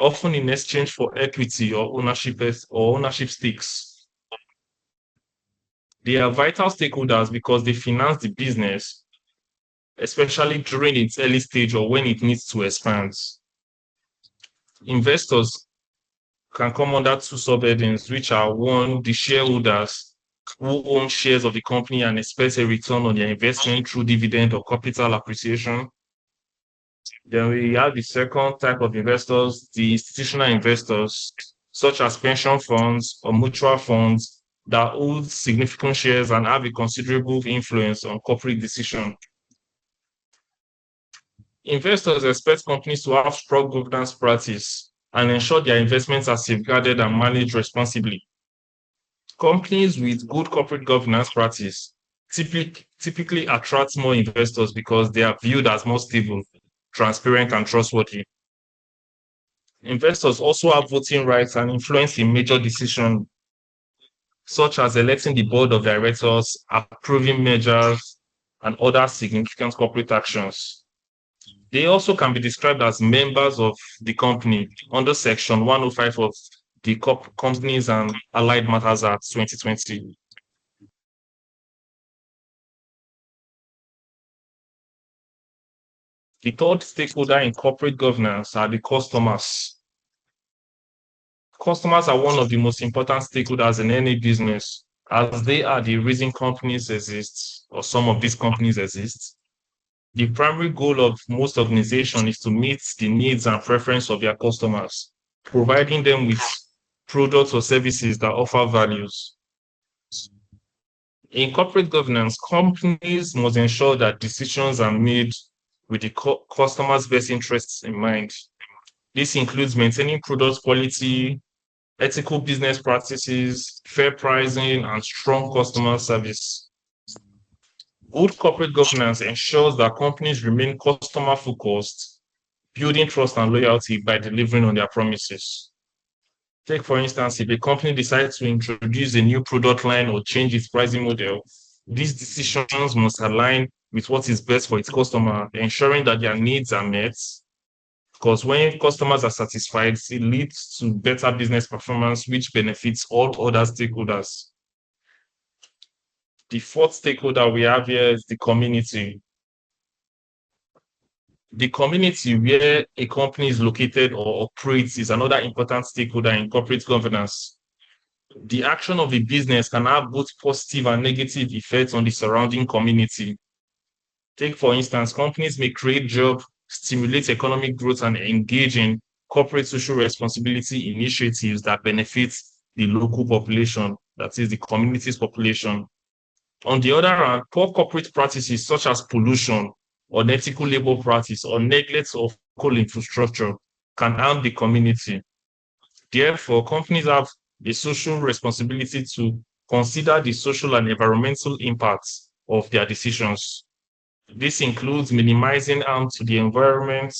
often in exchange for equity or ownership stakes. They are vital stakeholders because they finance the business, especially during its early stage or when it needs to expand. Investors can come under two subheadings, which are one, the shareholders who own shares of the company and expect a return on their investment through dividend or capital appreciation. Then we have the second type of investors, the institutional investors, such as pension funds or mutual funds that hold significant shares and have a considerable influence on corporate decisions. Investors expect companies to have strong governance practice and ensure their investments are safeguarded and managed responsibly. Companies with good corporate governance practice typically attract more investors because they are viewed as more stable, transparent, and trustworthy. Investors also have voting rights and influence in major decisions, such as electing the board of directors, approving mergers, and other significant corporate actions. They also can be described as members of the company under Section 105 of the Companies and Allied Matters Act 2020. The third stakeholder in corporate governance are the customers. Customers are one of the most important stakeholders in any business, as they are the reason companies exist, or some of these companies exist. The primary goal of most organizations is to meet the needs and preferences of their customers, providing them with products or services that offer values. In corporate governance, companies must ensure that decisions are made with the customer's best interests in mind. This includes maintaining product quality, ethical business practices, fair pricing, and strong customer service. Good corporate governance ensures that companies remain customer-focused, building trust and loyalty by delivering on their promises. Take, for instance, if a company decides to introduce a new product line or change its pricing model, these decisions must align with what is best for its customer, ensuring that their needs are met. Because when customers are satisfied, it leads to better business performance, which benefits all other stakeholders. The fourth stakeholder we have here is the community. The community where a company is located or operates is another important stakeholder in corporate governance. The action of a business can have both positive and negative effects on the surrounding community. Take, for instance, companies may create jobs, stimulate economic growth, and engage in corporate social responsibility initiatives that benefit the local population, that is, the community's population. On the other hand, poor corporate practices such as pollution, unethical labor practice, or neglect of local infrastructure can harm the community. Therefore, companies have a social responsibility to consider the social and environmental impacts of their decisions. This includes minimizing harm to the environment,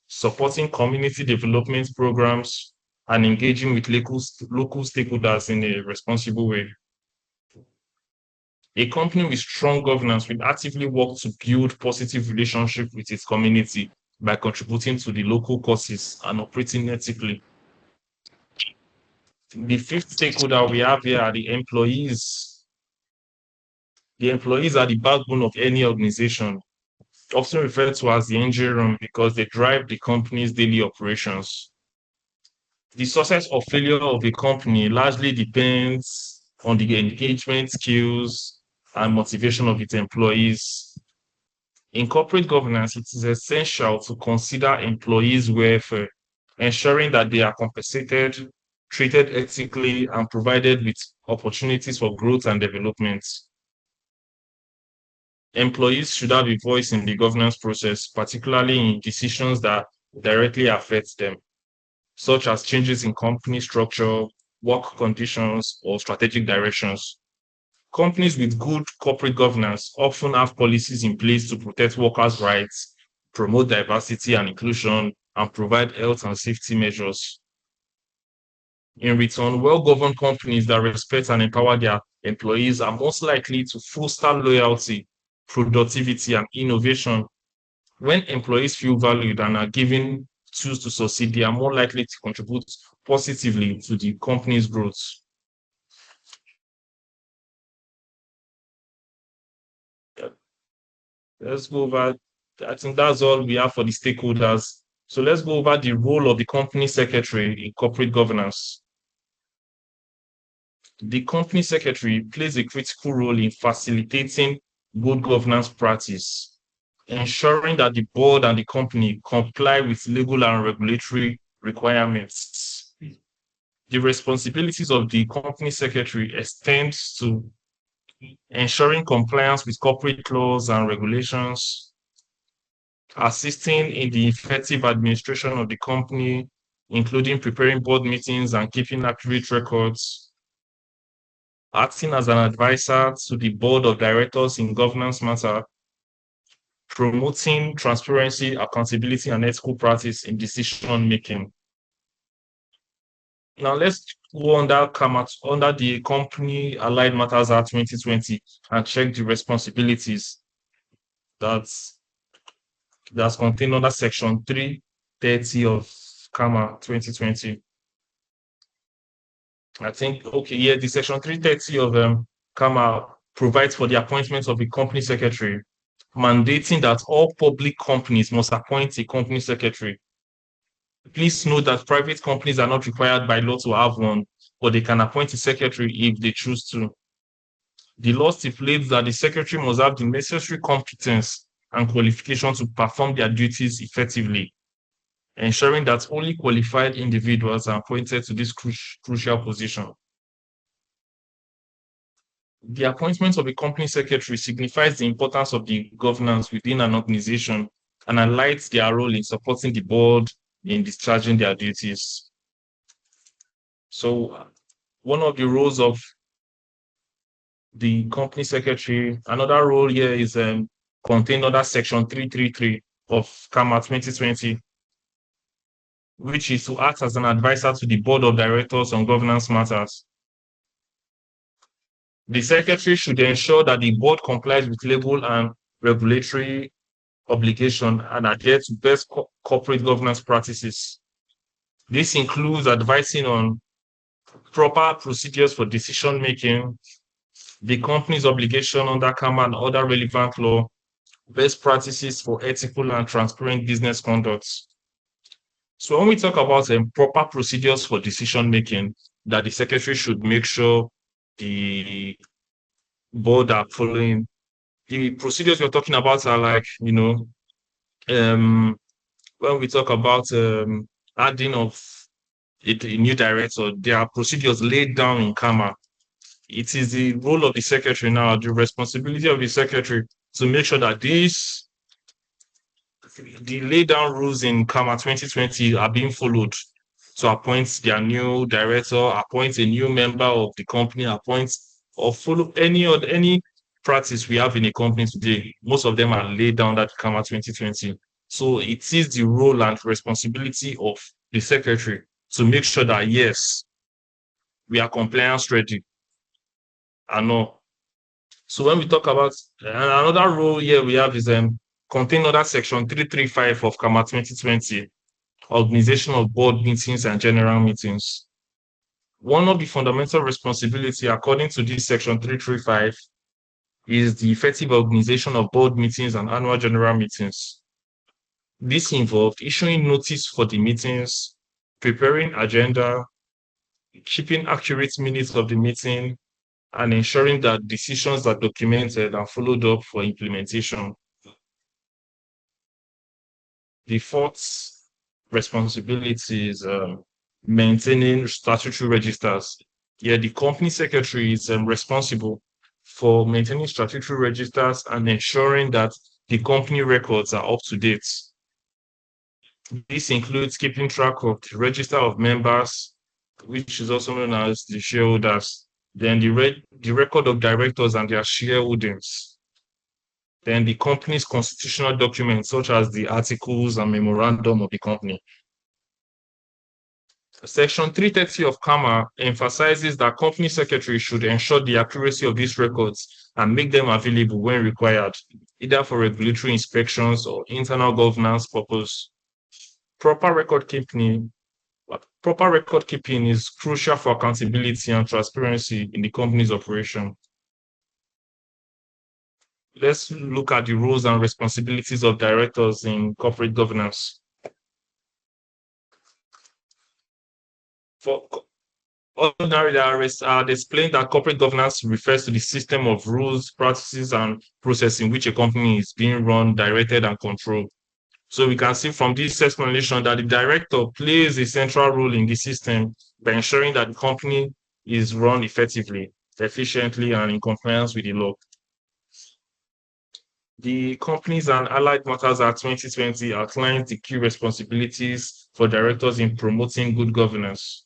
supporting community development programs, and engaging with local stakeholders in a responsible way. A company with strong governance will actively work to build positive relationships with its community by contributing to the local causes and operating ethically. The fifth stakeholder we have here are the employees. The employees are the backbone of any organization, often referred to as the engine room because they drive the company's daily operations. The success or failure of a company largely depends on the engagement skills and motivation of its employees. In corporate governance, it is essential to consider employees' welfare, ensuring that they are compensated, treated ethically, and provided with opportunities for growth and development. Employees should have a voice in the governance process, particularly in decisions that directly affect them, such as changes in company structure, work conditions, or strategic directions. Companies with good corporate governance often have policies in place to protect workers' rights, promote diversity and inclusion, and provide health and safety measures. In return, well-governed companies that respect and empower their employees are most likely to foster loyalty, productivity, and innovation. When employees feel valued and are given tools to succeed, they are more likely to contribute positively to the company's growth. Let's go over, I think that's all we have for the stakeholders. So let's go over the role of the company secretary in corporate governance. The company secretary plays a critical role in facilitating good governance practice, ensuring that the board and the company comply with legal and regulatory requirements. The responsibilities of the company secretary extends to ensuring compliance with corporate laws and regulations, assisting in the effective administration of the company, including preparing board meetings and keeping accurate records, acting as an advisor to the board of directors in governance matter, promoting transparency, accountability, and ethical practice in decision making. Now let's go under the Company Allied Matters Act 2020 and check the responsibilities that's contained under Section 330 of CAMA 2020. I think, okay, yeah, the Section 330 of CAMA provides for the appointment of a company secretary, mandating that all public companies must appoint a company secretary. Please note that private companies are not required by law to have one, but they can appoint a secretary if they choose to. The law stipulates that the secretary must have the necessary competence and qualification to perform their duties effectively, ensuring that only qualified individuals are appointed to this crucial position. The appointment of a company secretary signifies the importance of the governance within an organization and highlights their role in supporting the board in discharging their duties. So one of the roles of the company secretary, another role here is contained under Section 333 of CAMA 2020, which is to act as an advisor to the board of directors on governance matters. The secretary should ensure that the board complies with legal and regulatory obligation and adhere to best corporate governance practices. This includes advising on proper procedures for decision making, the company's obligation under CAMA and other relevant law, best practices for ethical and transparent business conduct. So when we talk about proper procedures for decision making, that the secretary should make sure the board are following. The procedures we're talking about are like, when we talk about adding of a new director, there are procedures laid down in CAMA. It is the role of the secretary now, the responsibility of the secretary to make sure that the laid down rules in CAMA 2020 are being followed, to appoint their new director, appoint a new member of the company, appoint or follow any practice we have in a company today. Most of them are laid down at CAMA 2020. So it is the role and responsibility of the secretary to make sure that, yes, we are compliance ready and all. So when we talk about another role here we have is contained under Section 335 of CAMA 2020, organization of board meetings and general meetings. One of the fundamental responsibility according to this Section 335 is the effective organization of board meetings and annual general meetings. This involved issuing notice for the meetings, preparing agenda, keeping accurate minutes of the meeting, and ensuring that decisions are documented and followed up for implementation. The fourth responsibility is maintaining statutory registers. Yeah, the company secretary is responsible for maintaining statutory registers and ensuring that the company records are up to date. This includes keeping track of the register of members, which is also known as the shareholders, then the record of directors and their shareholdings, then the company's constitutional documents, such as the articles and memorandum of the company. Section 330 of CAMA emphasizes that company secretary should ensure the accuracy of these records and make them available when required, either for regulatory inspections or internal governance purpose. Proper record keeping is crucial for accountability and transparency in the company's operation. Let's look at the roles and responsibilities of directors in corporate governance. For ordinarily, I'd explain that corporate governance refers to the system of rules, practices, and processes in which a company is being run, directed, and controlled. So we can see from this explanation that the director plays a central role in the system by ensuring that the company is run effectively, efficiently, and in compliance with the law. The Companies and Allied Matters Act 2020 outlines the key responsibilities for directors in promoting good governance.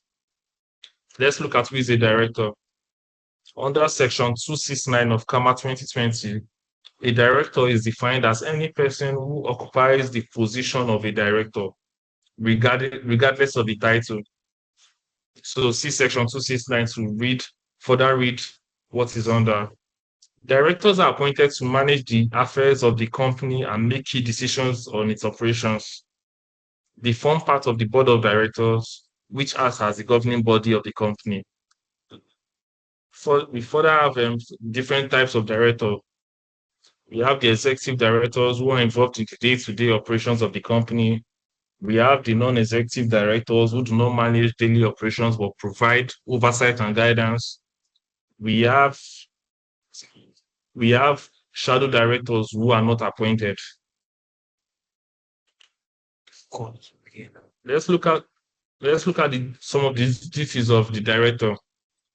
Let's look at who is a director. Under Section 269 of CAMA 2020, a director is defined as any person who occupies the position of a director, regardless of the title. So see Section 269 to further read what is under. Directors are appointed to manage the affairs of the company and make key decisions on its operations. They form part of the board of directors, which acts as the governing body of the company. We further have different types of directors. We have the executive directors who are involved in the day-to-day operations of the company. We have the non-executive directors who do not manage daily operations but provide oversight and guidance. We have shadow directors who are not appointed. Let's look at some of these duties of the director.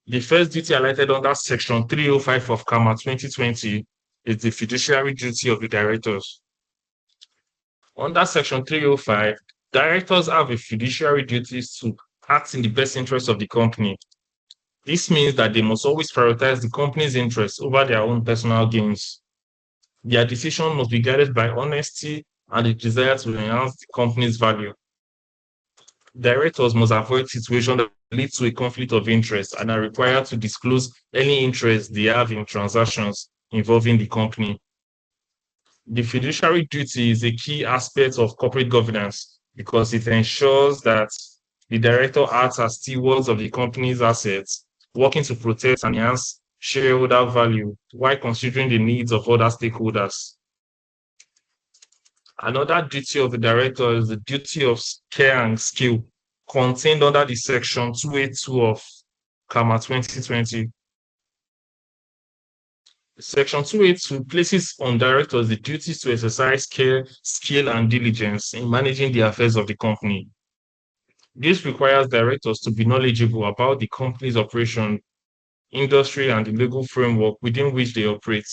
The first duty highlighted under Section 305 of CAMA 2020 is the fiduciary duty of the directors. Under Section 305, directors have a fiduciary duty to act in the best interest of the company. This means that they must always prioritize the company's interests over their own personal gains. Their decision must be guided by honesty and the desire to enhance the company's value. Directors must avoid situations that lead to a conflict of interest and are required to disclose any interest they have in transactions involving the company. The fiduciary duty is a key aspect of corporate governance because it ensures that the director acts as stewards of the company's assets, working to protect and enhance shareholder value while considering the needs of other stakeholders. Another duty of the director is the duty of care and skill contained under the Section 282 of CAMA 2020. Section 282 places on directors the duties to exercise care, skill, and diligence in managing the affairs of the company. This requires directors to be knowledgeable about the company's operation, industry, and the legal framework within which they operate.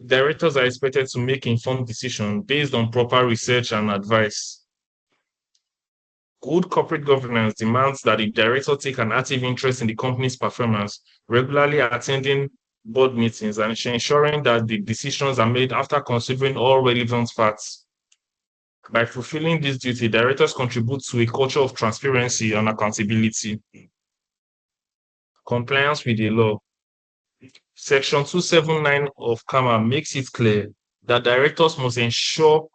Directors are expected to make informed decisions based on proper research and advice. Good corporate governance demands that the director take an active interest in the company's performance, regularly attending board meetings and ensuring that the decisions are made after considering all relevant facts. By fulfilling this duty, directors contribute to a culture of transparency and accountability. Compliance with the law. Section 279 of CAMA makes it clear that directors must ensure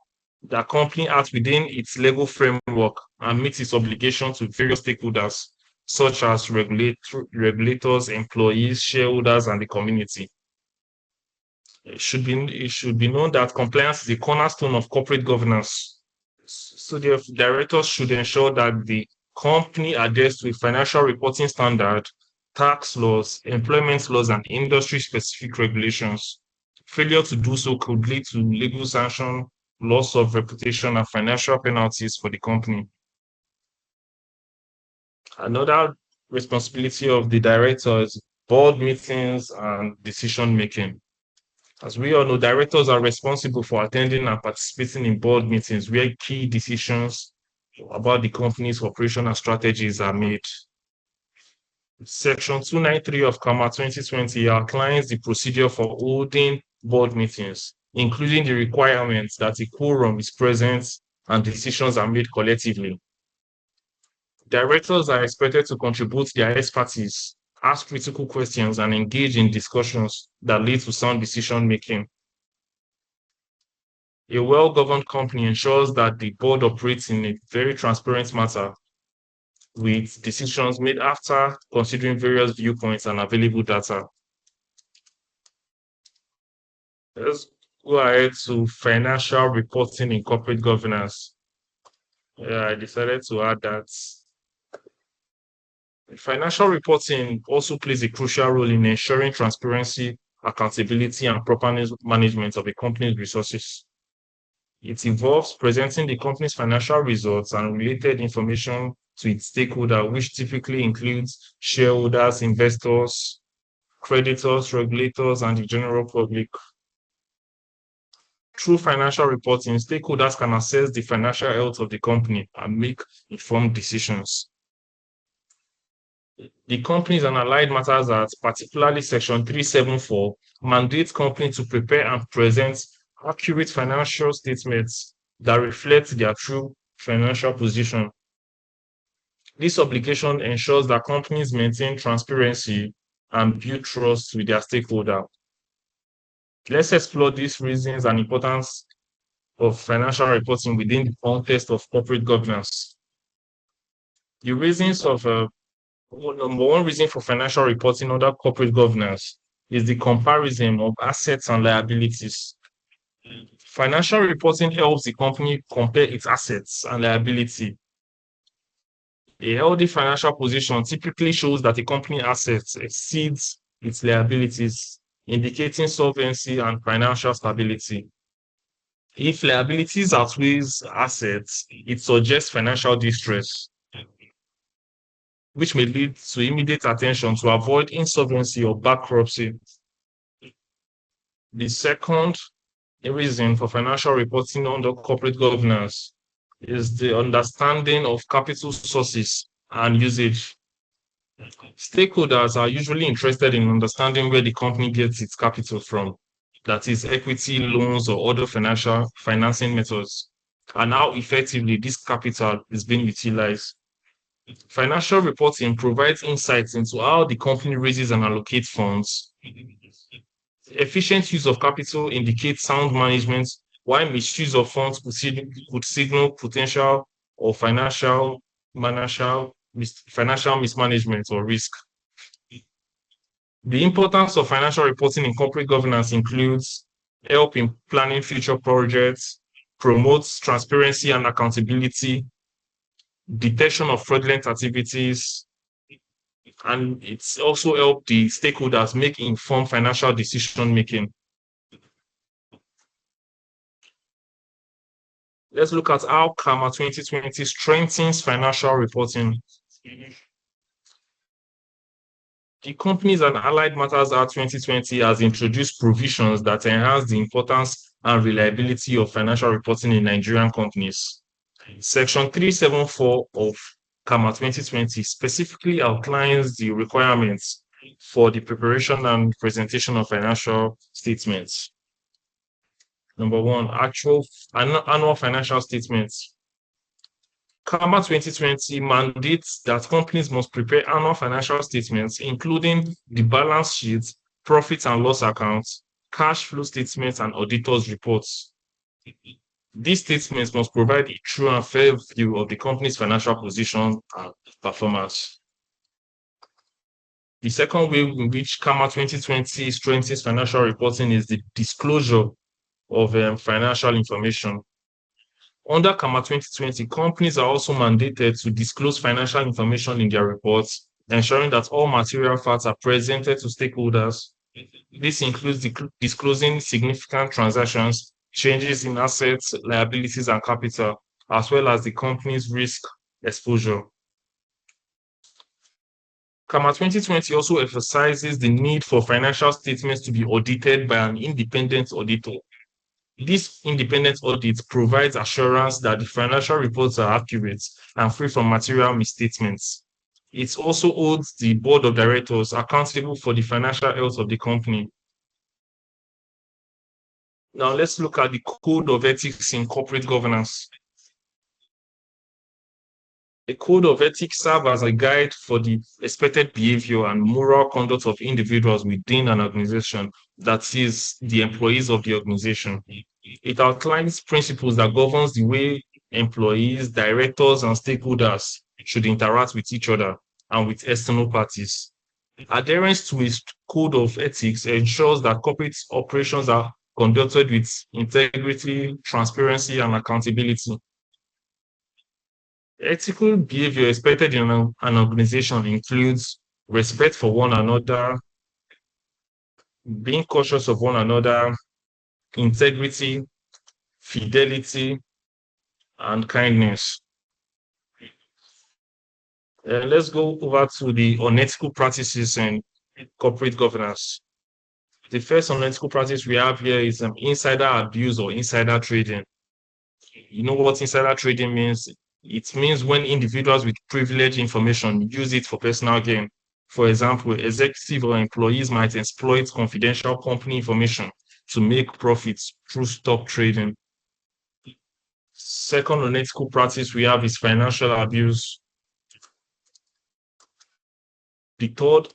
the company acts within its legal framework and meets its obligation to various stakeholders, such as regulators, employees, shareholders, and the community. It should be known that compliance is a cornerstone of corporate governance. So the directors should ensure that the company adheres to a financial reporting standard, tax laws, employment laws, and industry-specific regulations. Failure to do so could lead to legal sanction, loss of reputation, and financial penalties for the company. Another responsibility of the director is board meetings and decision-making. As we all know, directors are responsible for attending and participating in board meetings where key decisions about the company's operation and strategies are made. Section 293 of CAMA 2020 outlines the procedure for holding board meetings, including the requirements that a quorum is present and decisions are made collectively. Directors are expected to contribute their expertise, ask critical questions, and engage in discussions that lead to sound decision-making. A well-governed company ensures that the board operates in a very transparent manner, with decisions made after considering various viewpoints and available data. Let's go ahead to financial reporting in corporate governance. I decided to add that financial reporting also plays a crucial role in ensuring transparency, accountability, and proper management of a company's resources. It involves presenting the company's financial results and related information to its stakeholder, which typically includes shareholders, investors, creditors, regulators, and the general public. Through financial reporting, stakeholders can assess the financial health of the company and make informed decisions. The Companies and Allied Matters Act, particularly Section 374, mandates companies to prepare and present accurate financial statements that reflect their true financial position. This obligation ensures that companies maintain transparency and build trust with their stakeholder. Let's explore these reasons and importance of financial reporting within the context of corporate governance. The reasons of number one reason for financial reporting under corporate governance is the comparison of assets and liabilities. Financial reporting helps the company compare its assets and liability. A healthy financial position typically shows that a company assets exceeds its liabilities, indicating solvency and financial stability. If liabilities outweighs assets, it suggests financial distress, which may lead to immediate attention to avoid insolvency or bankruptcy. The second reason for financial reporting under corporate governance is the understanding of capital sources and usage. Stakeholders are usually interested in understanding where the company gets its capital from, that is, equity, loans, or other financing methods, and how effectively this capital is being utilized. Financial reporting provides insights into how the company raises and allocates funds. Efficient use of capital indicates sound management, while misuse of funds could signal potential or financial mismanagement or risk. The importance of financial reporting in corporate governance includes help in planning future projects, promotes transparency and accountability, detection of fraudulent activities, and it's also helped the stakeholders make informed financial decision making. Let's look at how CAMA 2020 strengthens financial reporting. The Companies and Allied Matters Act 2020 has introduced provisions that enhance the importance and reliability of financial reporting in Nigerian companies. Section 374 of CAMA 2020 specifically outlines the requirements for the preparation and presentation of financial statements. Number one, annual financial statements. CAMA 2020 mandates that companies must prepare annual financial statements, including the balance sheet, profit and loss accounts, cash flow statements, and auditors' reports. These statements must provide a true and fair view of the company's financial position and performance. The second way in which CAMA 2020 strengthens financial reporting is the disclosure of financial information. Under CAMA 2020, companies are also mandated to disclose financial information in their reports, ensuring that all material facts are presented to stakeholders. This includes disclosing significant transactions, changes in assets, liabilities, and capital, as well as the company's risk exposure. CAMA 2020 also emphasizes the need for financial statements to be audited by an independent auditor. This independent audit provides assurance that the financial reports are accurate and free from material misstatements. It also holds the board of directors accountable for the financial health of the company. Now let's look at the code of ethics in corporate governance. A code of ethics serves as a guide for the expected behavior and moral conduct of individuals within an organization, that is, the employees of the organization. It outlines principles that governs the way employees, directors, and stakeholders should interact with each other and with external parties. Adherence to a code of ethics ensures that corporate operations are conducted with integrity, transparency, and accountability. Ethical behavior expected in an organization includes respect for one another, being cautious of one another, integrity, fidelity, and kindness. Let's go over to the unethical practices in corporate governance. The first unethical practice we have here is insider abuse or insider trading. You know what insider trading means? It means when individuals with privileged information use it for personal gain. For example, executives or employees might exploit confidential company information to make profits through stock trading. Second unethical practice we have is financial abuse. The third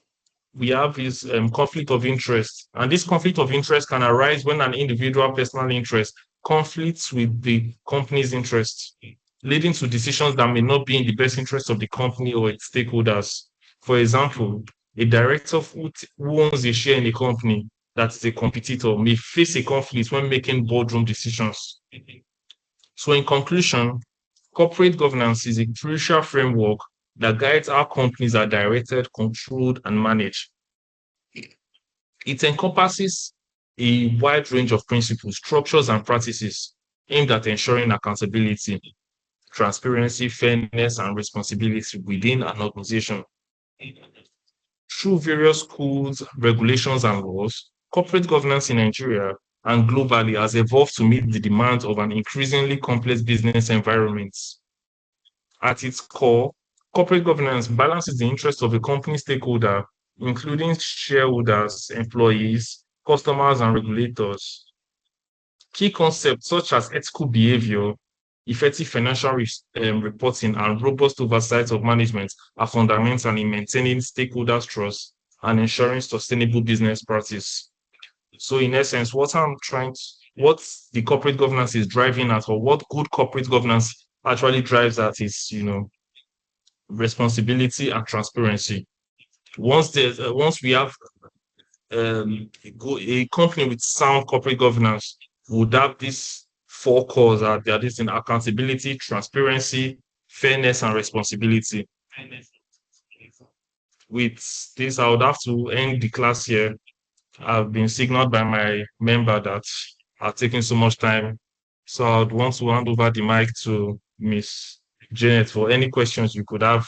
we have is conflict of interest. And this conflict of interest can arise when an individual personal interest conflicts with the company's interests, leading to decisions that may not be in the best interest of the company or its stakeholders. For example, a director who owns a share in a company that is a competitor may face a conflict when making boardroom decisions. So in conclusion, corporate governance is a crucial framework that guides how companies are directed, controlled, and managed. It encompasses a wide range of principles, structures, and practices aimed at ensuring accountability, transparency, fairness, and responsibility within an organization. Through various codes, regulations, and laws, corporate governance in Nigeria and globally has evolved to meet the demands of an increasingly complex business environment. At its core, corporate governance balances the interests of a company stakeholder, including shareholders, employees, customers, and regulators. Key concepts such as ethical behavior, effective financial reporting, and robust oversight of management are fundamental in maintaining stakeholders' trust and ensuring sustainable business practice. So in essence, what the corporate governance is driving at, or what good corporate governance actually drives at, is, responsibility and transparency. Once we have a company with sound corporate governance, would have these four cores that are this in accountability, transparency, fairness, and responsibility. With this, I would have to end the class here. I've been signaled by my member that I've taken so much time. So I'd want to hand over the mic to Miss Janet for any questions you could have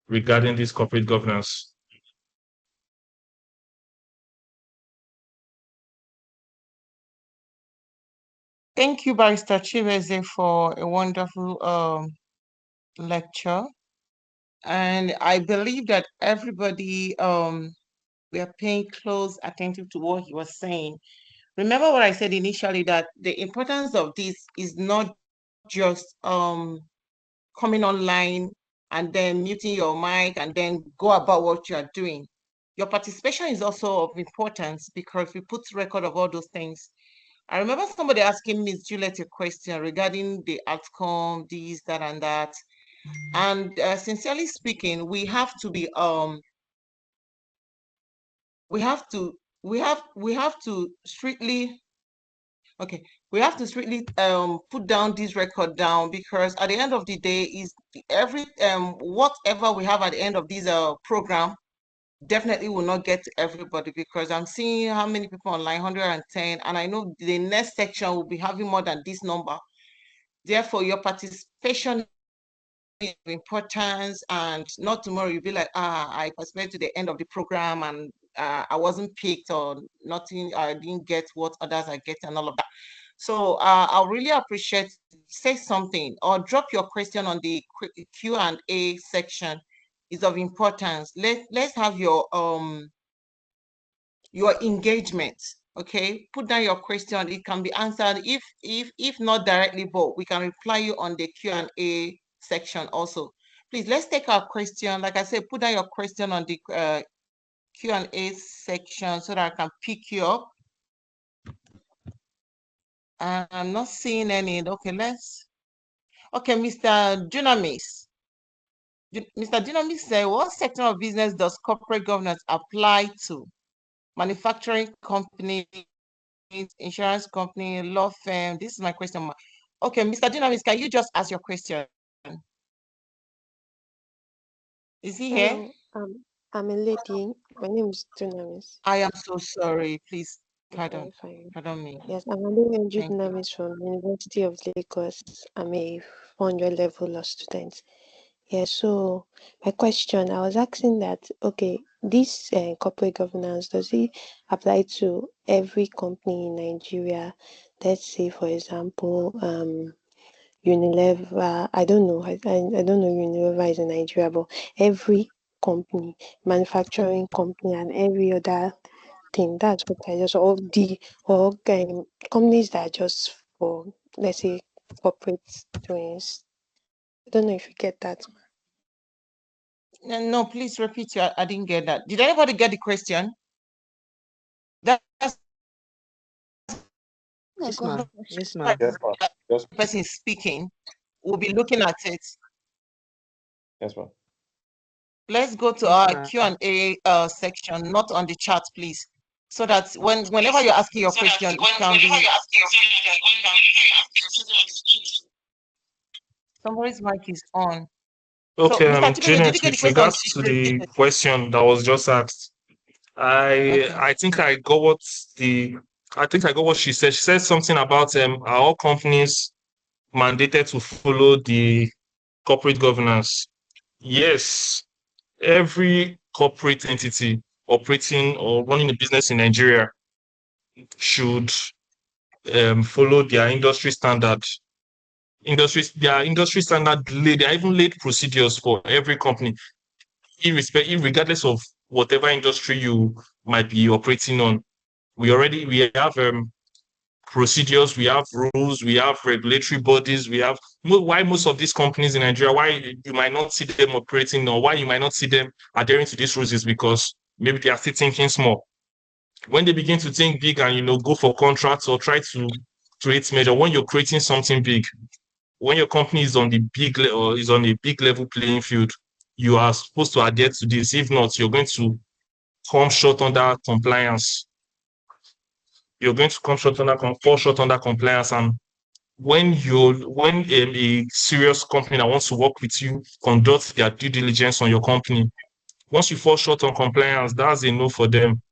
regarding this corporate governance. Thank you, Barrister Chibueze, for a wonderful lecture. And I believe that everybody, we are paying close attention to what he was saying. Remember what I said initially, that the importance of this is not just coming online and then muting your mic and then go about what you are doing. Your participation is also of importance, because we put record of all those things. I remember somebody asking Miss Juliet a question regarding the outcome, this, that, and that. And sincerely speaking, we have to be we have to strictly put down this record down, because at the end of the day, is every whatever we have at the end of this program definitely will not get to everybody, because I'm seeing how many people online, 110, and I know the next section will be having more than this number. Therefore, your participation of importance, and not tomorrow you'll be like, I participated to the end of the program and I wasn't picked or nothing, I didn't get what others are getting and all of that. So I'll really appreciate, say something or drop your question on the Q&A section. Is of importance. Let's have your engagement. Okay, put down your question. It can be answered if not directly, but we can reply you on the Q&A section also. Please, let's take our question. Like I said, put down your question on the Q&A section so that I can pick you up. I'm not seeing any. Okay, Mr. Dunamis. Mr. Dunamis said, what sector of business does corporate governance apply to? Manufacturing company, insurance company, law firm? This is my question. Okay, Mr. Dunamis, can you just ask your question? Is he here? Hello, I'm a lady. My name is Dunamis. I am so sorry. Please, Okay, pardon me. Yes, I'm Adewenju Thank you. Dunamis from University of Lagos. I'm a 400 level law student. Yeah, so my question, I was asking that, okay, this corporate governance, does it apply to every company in Nigeria? Let's say, for example, Unilever, I don't know, I don't know Unilever is in Nigeria, but every company, manufacturing company, and every other thing. That's what I just companies that are just for, let's say, corporate doings. I don't know if you get that. No, please repeat. I didn't get that. Did anybody get the question? That's Yes, ma'am. Yes, ma'am. the person speaking. We'll be looking at it. Yes, ma'am. Let's go to Yes, our ma'am. Q&A section, not on the chat, please, so that whenever you're asking your question, it can be. Somebody's mic is on. Okay, So, Mr. Chibueze, did you Janet, get the with question? regards to the question that was just asked, I think I got what she said. She said something about are all companies mandated to follow the corporate governance. Yes, every corporate entity operating or running a business in Nigeria should follow their industry standard. Their industry standard, they are even laid procedures for every company, regardless of whatever industry you might be operating on. We have procedures, we have rules, we have regulatory bodies, we have why most of these companies in Nigeria, why you might not see them operating or why you might not see them adhering to these rules is because maybe they are still thinking small. When they begin to think big and go for contracts or try to create measure, when you're creating something big, when your company is on the big or is on a big level playing field, you are supposed to adhere to this. If not, you're going to come short under compliance. You're going to fall short under compliance. And when a serious company that wants to work with you conducts their due diligence on your company, once you fall short on compliance, that's a no for them.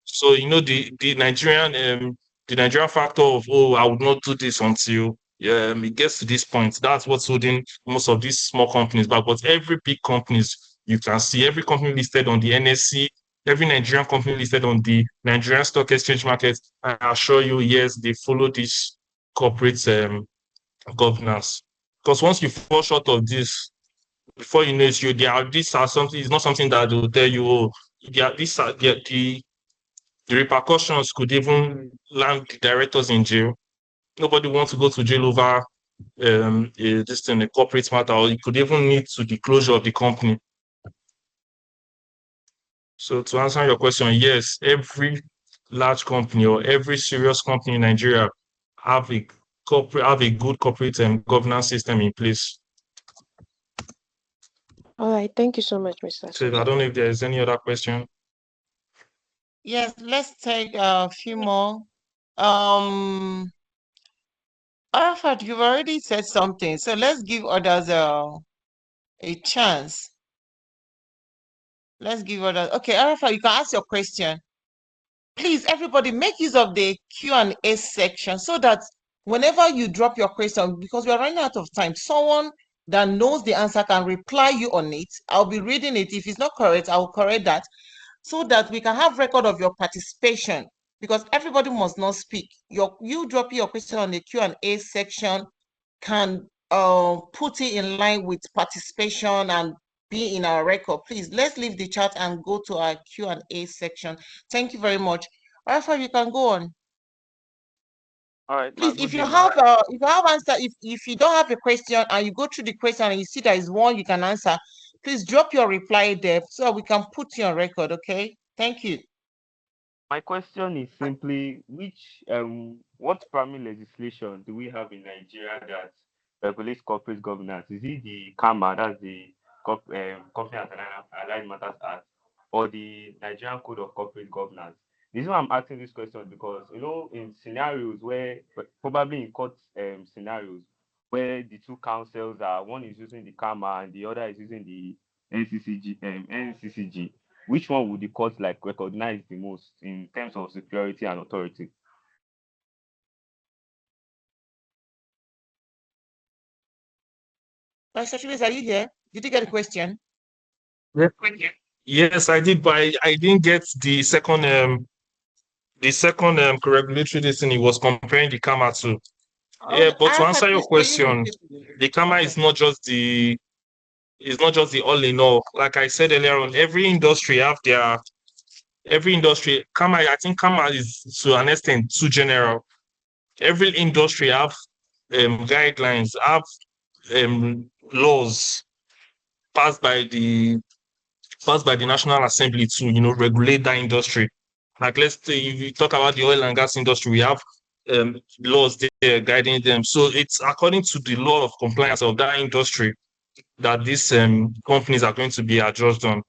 So the Nigerian factor of I would not do this until it gets to this point. That's what's holding most of these small companies back. But every big companies, you can see every company listed on the NSC, every Nigerian company listed on the Nigerian Stock Exchange market, I assure you, yes, they follow this corporate governance. Because once you fall short of this, before you know it, these are something. It's not something that will tell you. The repercussions could even land the directors in jail. Nobody wants to go to jail over a corporate matter, or it could even lead to the closure of the company. So to answer your question, yes, every large company or every serious company in Nigeria have a good corporate governance system in place. All right, thank you so much, Mr. So I don't know if there's any other question. Yes, let's take a few more. Arafat, you've already said something, so let's give others a chance. Let's give others. Okay, Arafat, you can ask your question. Please, everybody, make use of the Q&A section so that whenever you drop your question, because we are running out of time, someone that knows the answer can reply you on it. I'll be reading it. If it's not correct, I will correct that so that we can have record of your participation, because everybody must not speak. You drop your question on the Q&A section can put it in line with participation and be in our record. Please, let's leave the chat and go to our Q&A section. Thank you very much. Alpha, you can go on. All right. Please, if you have answer, if you don't have a question and you go through the question and you see there is one you can answer, please drop your reply there so we can put you on record. Okay. Thank you. My question is simply, what primary legislation do we have in Nigeria that regulates corporate governance? Is it the CAMA, that's the Company and Allied Matters Act, or the Nigerian Code of Corporate Governance? The reason why I'm asking this question because, in scenarios where, probably in court scenarios, where the two councils are, one is using the CAMA and the other is using the NCCG, which one would the court recognize the most in terms of superiority and authority? Pastor Chibueze, are you here? Did you get a question? Yeah. Yes, I did, but I didn't get the second regulatory listing. He was comparing the CAMA to. Yeah, but to answer your question, the CAMA is not just the all in all. Like I said earlier on, every industry, CAMA, I think CAMA is to an extent too general. Every industry have guidelines, have laws passed by the National Assembly to regulate that industry. Like let's say if you talk about the oil and gas industry, we have laws there guiding them. So it's according to the law of compliance of that industry that these companies are going to be adjudged on.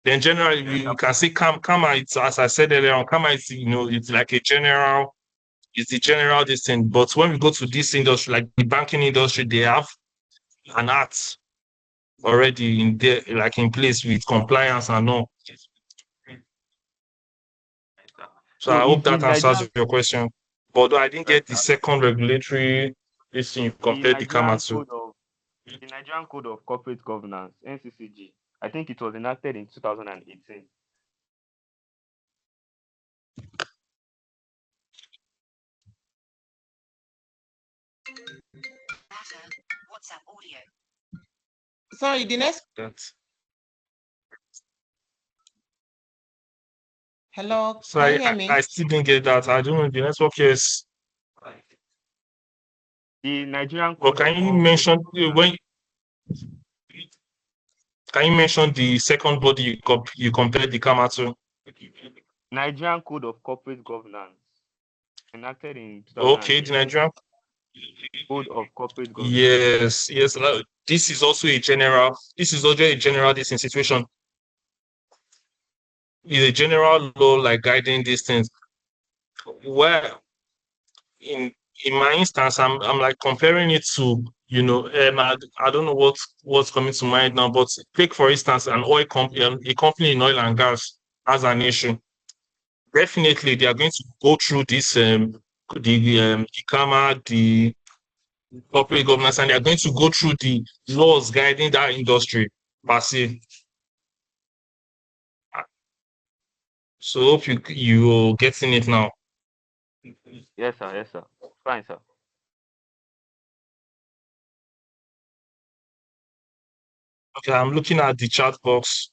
Then generally you can see CAMA, it's, as I said earlier on, CAMA is it's like a general, it's the general this thing. But when we go to this industry, like the banking industry, they have an act already in there, like in place with compliance and all. So I hope that answers your question. But I didn't get the second regulatory this thing compared to CAMA to. The Nigerian Code of Corporate Governance, NCCG, I think it was enacted in 2018. WhatsApp audio. Sorry, the next. Hello, so can you hear me? I still didn't get that. I don't know the network is. The Nigerian Code. But can you mention the second body you compared the CAMA to? Nigerian Code of Corporate Governance, enacted in 2018. Okay, the Nigerian Code of Corporate Governance. Yes. This is also a general. This is also a general situation. It's a general law like guiding these things. Where in my instance, I'm like comparing it to I don't know what's coming to mind now, but take for instance an oil company, a company in oil and gas has an issue. Definitely, they are going to go through this the CAMA, the corporate governance, and they are going to go through the laws guiding that industry per se. So hope you're getting it now. Yes, sir. Fine, sir. Okay, I'm looking at the chat box.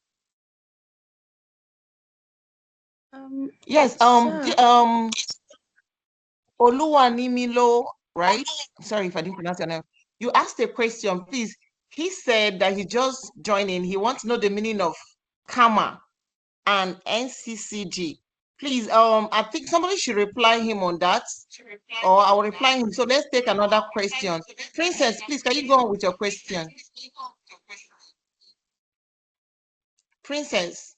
Yes, Oluwanimilo, right? Sorry if I didn't pronounce your name. You asked a question, please. He said that he just joined in. He wants to know the meaning of CAMA and NCCG. Please, I think somebody should reply him on that, or I will reply him. So let's take another question. Princess, please, can you go on with your question? Princess,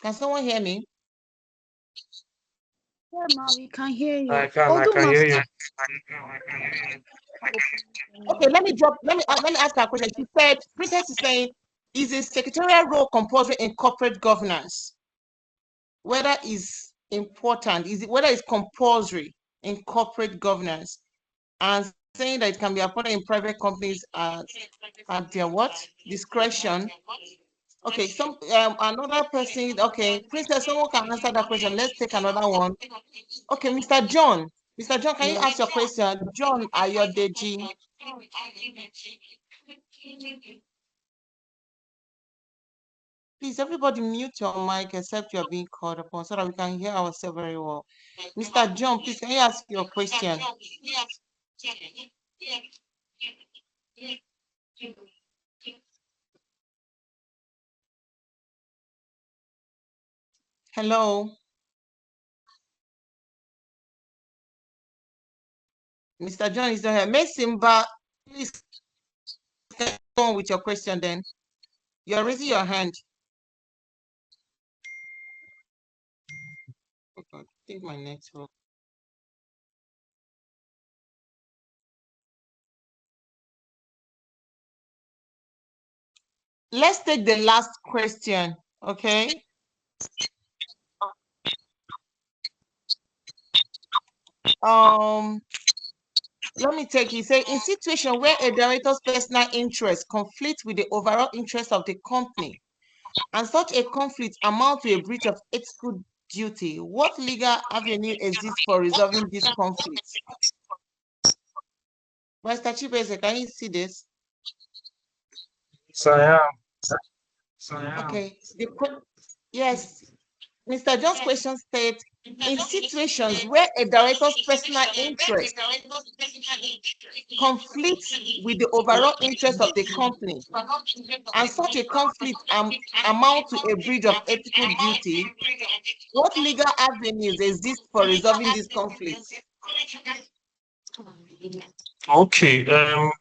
can someone hear me? Yeah, ma, we can hear you. I can hear you. Okay, let me ask her a question. She said, Princess is saying, is a secretarial role compulsory in corporate governance? Whether is important, whether it's compulsory? in corporate governance and saying that it can be appointed in private companies at their what? Discretion. Okay, another person, okay, Princess, someone can answer that question. Let's take another one. Okay, Mr. John. Mr. John, can you ask your question? John Ayodeji. Please, everybody mute your mic except you're being called upon so that we can hear ourselves very well. Mr. John, please, can you ask your question? Hello. Mr. John is not here. Miss Simba, please go on with your question then. You're raising your hand. I think my network. Let's take the last question, okay? Let me take it. Say, in situation where a director's personal interest conflicts with the overall interest of the company, and such a conflict amounts to a breach of ethical duty, what legal avenue exists for resolving this conflict? Mr. Chibueze, can you see this? So I am. Okay. Yes. Mr. John's question states, in situations where a director's personal interest conflicts with the overall interest of the company, and such a conflict amounts to a breach of ethical duty, what legal avenues exist for resolving this conflict? Okay. The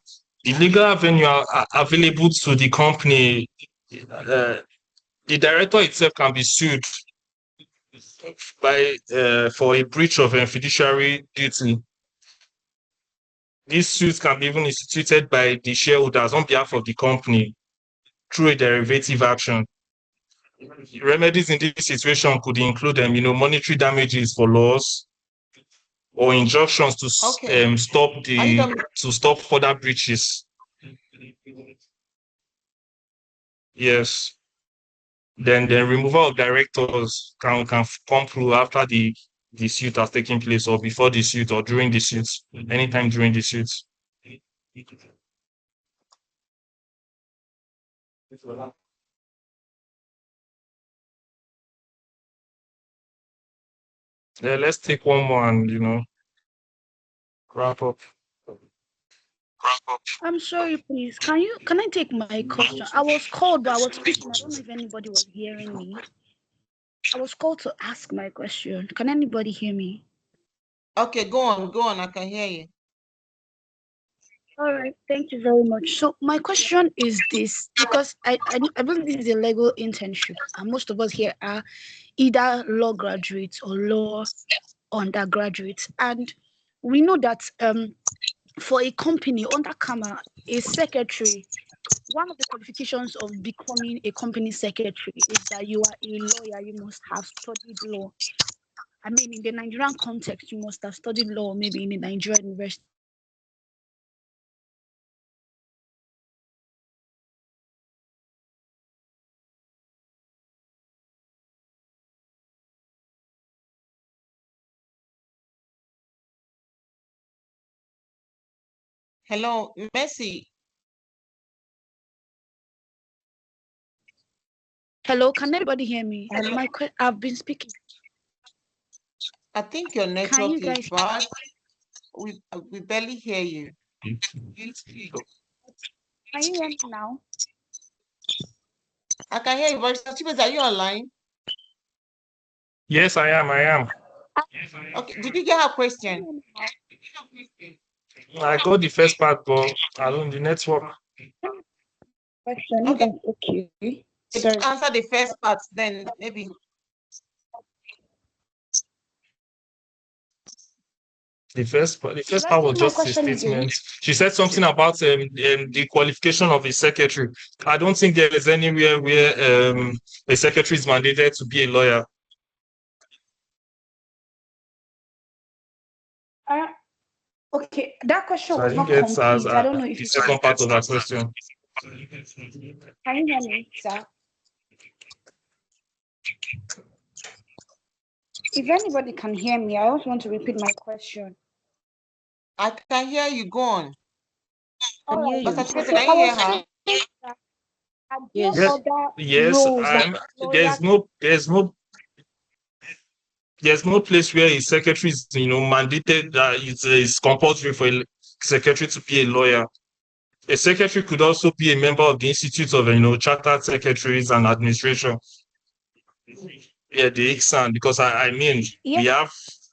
legal avenue available to the company, the director itself can be sued by for a breach of fiduciary duty. These suits can be even instituted by the shareholders on behalf of the company through a derivative action. Remedies in this situation could include monetary damages for loss or injunctions to stop further breaches. Yes. Then removal of directors can come through after the suit has taken place, or before the suit, or during the suit, anytime during the suit. Yeah, let's take one more and wrap up. I'm sorry, please. Can I take my question? I was called, but I was speaking. I don't know if anybody was hearing me. I was called to ask my question. Can anybody hear me? Okay, go on. I can hear you. All right, thank you very much. So my question is this, because I believe this is a legal internship, and most of us here are either law graduates or law undergraduates, and we know that for a company under CAMA, a secretary, one of the qualifications of becoming a company secretary is that you are a lawyer. You must have studied law. I mean, in the Nigerian context, you must have studied law, maybe in a Nigerian university. Hello, Messi. Hello, can everybody hear me? I've been speaking. I think your network is bad. We barely hear you. Can you hear me now? I can hear you, but Chibueze, are you online? Yes, I am. Okay, did you get her question? I got the first part, but I don't the network. Okay. Sorry. Answer the first part, then maybe. The first part was just a statement. She said something about the qualification of a secretary. I don't think there is anywhere where a secretary is mandated to be a lawyer. Okay, that question So I was didn't not get complete. I don't know if the you second part of that question. can you hear me, sir? If anybody can hear me, I also want to repeat my question. I can hear you. Go on. All right. Pastor So Chibueze, can you I hear was her? saying that are there Yes. other Yes, roles that there's no place where a secretary is, mandated that it's compulsory for a secretary to be a lawyer. A secretary could also be a member of the Institute of, Chartered Secretaries and Administration. Yeah, the ICSAN, because I mean, Yes.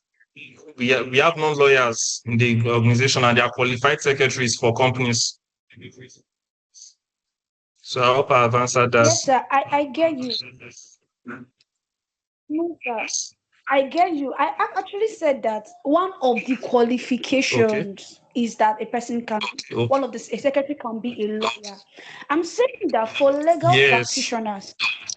we have non-lawyers in the organization and they are qualified secretaries for companies. So I hope I've answered that. Yes, sir. I get you. No, sir. I get you. I actually said that one of the qualifications is that a person can, one of the a secretary can be a lawyer. I'm saying that for legal practitioners,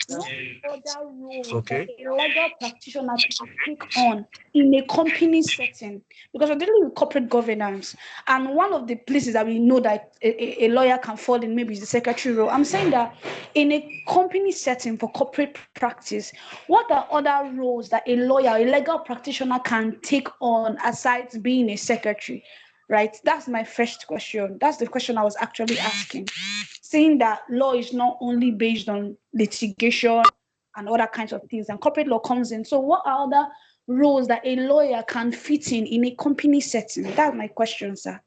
what other roles that a legal practitioner can take on in a company setting? Because we're dealing with corporate governance, and one of the places that we know that a lawyer can fall in maybe is the secretary role. I'm saying that in a company setting for corporate practice, what are other roles that a lawyer, a legal practitioner can take on aside being a secretary? Right? That's my first question. That's the question I was actually asking. Saying that law is not only based on litigation and other kinds of things, and corporate law comes in. So what are other roles that a lawyer can fit in a company setting? That's my question, sir.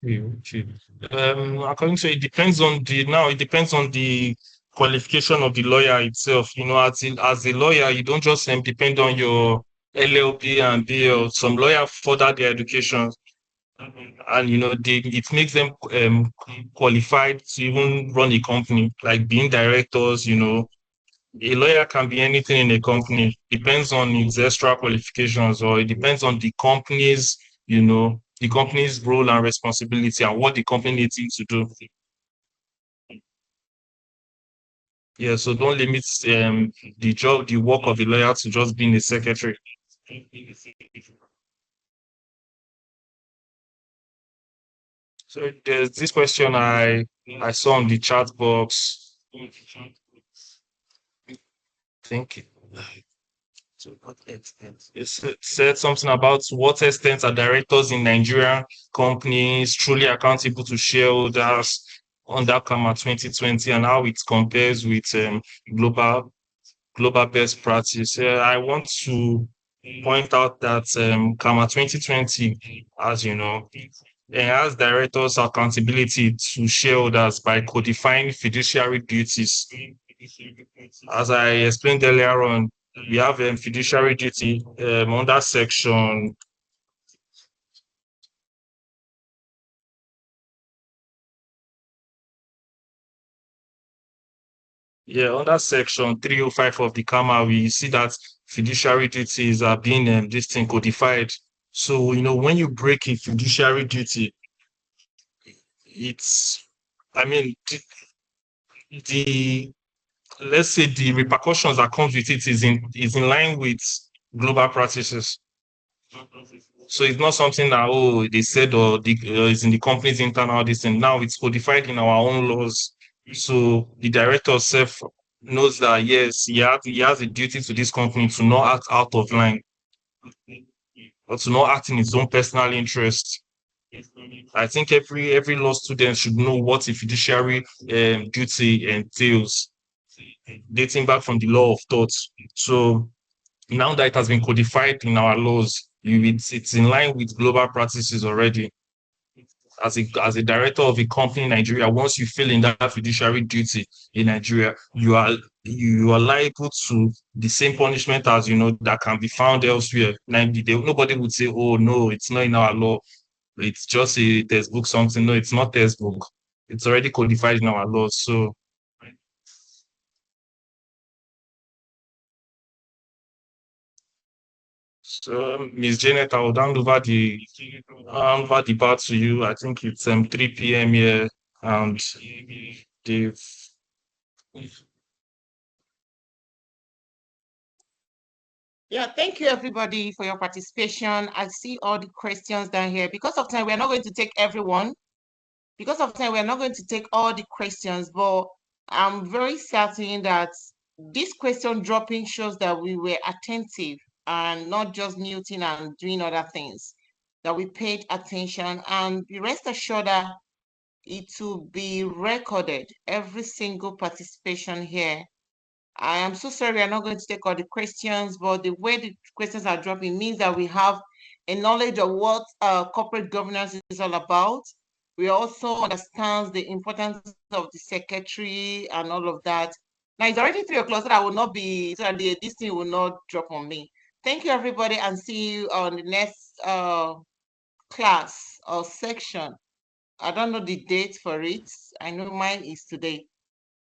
According to it depends on the qualification of the lawyer itself. As a lawyer, you don't just depend on your LLB and BL. Some lawyers further their education, and it makes them qualified to even run a company, like being directors. A lawyer can be anything in a company. Depends on his extra qualifications, or it depends on the company's, the company's role and responsibility and what the company needs him to do. Yeah, so don't limit the work of a lawyer to just being a secretary. So there's this question I saw on the chat box. I think to what extent? It said something about to what extent are directors in Nigerian companies truly accountable to shareholders under CAMA 2020 and how it compares with global best practice. I want to point out that CAMA 2020, as you know, enhance directors' accountability to shareholders by codifying fiduciary duties. As I explained earlier on, we have fiduciary duty under section under section 305 of the CAMA, we see that fiduciary duties are being codified. So, when you break a fiduciary duty, let's say the repercussions that comes with it is in line with global practices. So it's not something that they said or it's in the company's internal this thing. Now it's codified in our own laws. So the director self knows that yes, he has a duty to this company to not act out of line or to not act in his own personal interest. I think every law student should know what a fiduciary duty entails, dating back from the law of thoughts. So now that it has been codified in our laws, it's in line with global practices already. As a director of a company in Nigeria, once you fail in that fiduciary duty in Nigeria, you are liable to the same punishment as that can be found elsewhere. Nobody would say, "Oh no, it's not in our law. It's just a textbook something." No, it's not textbook. It's already codified in our laws. So, Miss Janet, I will hand over the part to you. I think it's 3 p.m. here, and they've Yeah, thank you everybody for your participation. I see all the questions down here. Because of time, we're not going to take everyone. Because of time, we're not going to take all the questions, but I'm very certain that this question dropping shows that we were attentive and not just muting and doing other things, that we paid attention. And be rest assured that it will be recorded, every single participation here. I am so sorry we are not going to take all the questions, but the way the questions are dropping means that we have a knowledge of what corporate governance is all about. We also understand the importance of the secretary and all of that. Now it's already 3 o'clock, so that will not be, so that this thing will not drop on me. Thank you everybody, and see you on the next class or section. I don't know the date for it. I know mine is today.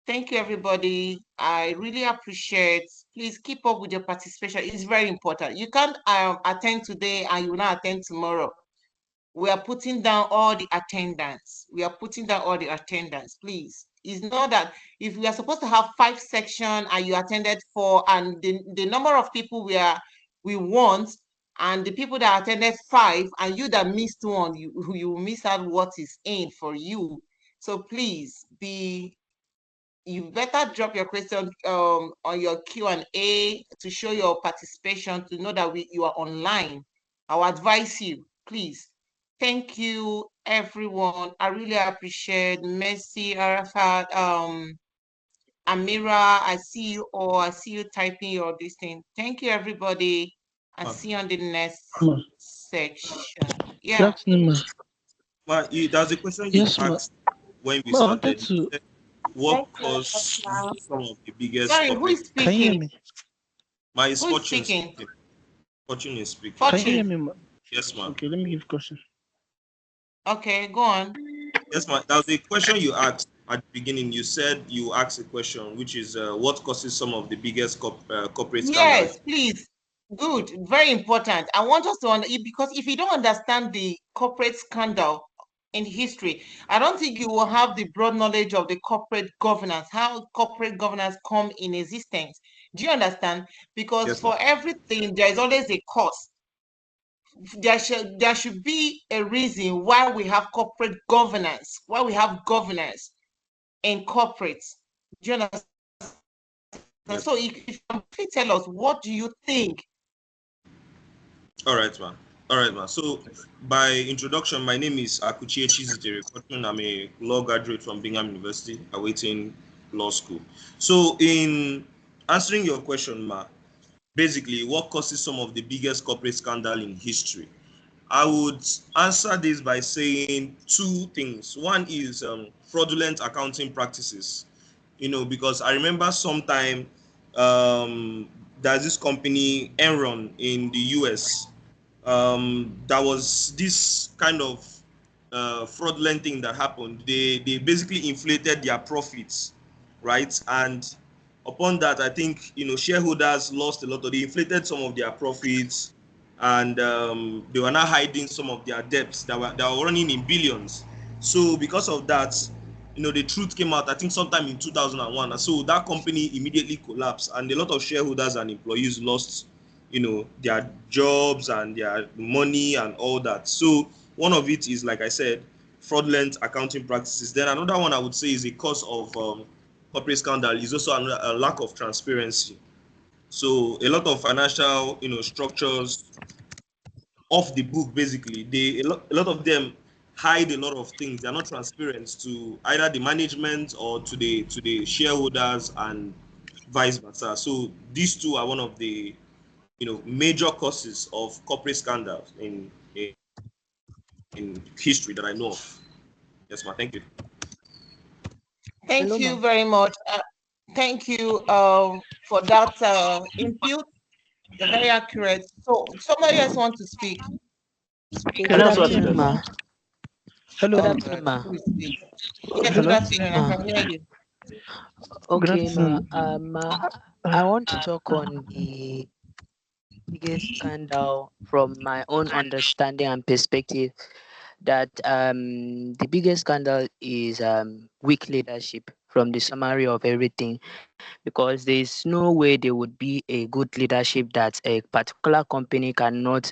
Thank you, everybody. I really appreciate. Please keep up with your participation. It's very important. You can't attend today and you will not attend tomorrow. We are putting down all the attendance. We are putting down all the attendance, please. It's not that if we are supposed to have 5 sections and you attended 4, and the number of people we want, and the people that attended 5, and you that missed 1, you miss out what is in for you. So please you better drop your question on your Q&A to show your participation, to know that you are online. I'll advise you, please. Thank you, everyone. I really appreciate Mercy, Arafat, Amira. I see you all. I see you typing your this thing. Thank you, everybody. I'll see you on the next section. Yeah. Good afternoon, ma. There's a question you asked when we started. To... What caused some of the biggest? Sorry, who is speaking? Can you hear me? Who is speaking? Fortune is speaking. Fortune. Can you hear me, ma? Yes, ma'am. Okay, let me give a question. Okay, go on. Yes, ma'am. That was the question you asked at the beginning. You said you asked a question, which is what causes some of the biggest corporate scandals? Yes, please. Good, very important. I want us to understand, because if you don't understand the corporate scandal in history, I don't think you will have the broad knowledge of the corporate governance, how corporate governance come in existence. Do you understand? Because yes, for everything, there is always a cost. There should be a reason why we have corporate governance, why we have governance in corporates. Do you understand? Yes. So if you can please tell us, what do you think? All right, ma'am. All right, ma'am. So by introduction, my name is Akuchie Chizitere. I'm a law graduate from Bingham University, awaiting law school. So in answering your question, ma, basically what causes some of the biggest corporate scandal in history? I would answer this by saying 2 things. One is fraudulent accounting practices. Because I remember sometime there's this company Enron in the US. That was this kind of fraudulent thing that happened. They basically inflated their profits, right? And upon that, I think shareholders lost a lot. They inflated some of their profits, and they were now hiding some of their debts that were running in billions. So because of that, the truth came out, I think sometime in 2001. And so that company immediately collapsed, and a lot of shareholders and employees lost their jobs and their money and all that. So one of it is, like I said, fraudulent accounting practices. Then another one I would say is a cause of corporate scandal is also a lack of transparency. So a lot of financial structures off the book, basically, a lot of them hide a lot of things. They're not transparent to either the management or to the shareholders, and vice versa. So these 2 are one of the major causes of corporate scandals in history that I know of. Yes, ma'am. Thank you. Thank you very much. Thank you for that input. You're very accurate. So somebody else wants to speak. Good afternoon, ma. Hello. Good afternoon, ma. Yes, good afternoon. I can hear you. Okay, ma. I want to talk on the biggest scandal from my own understanding and perspective. That the biggest scandal is weak leadership from the summary of everything, because there is no way there would be a good leadership that a particular company cannot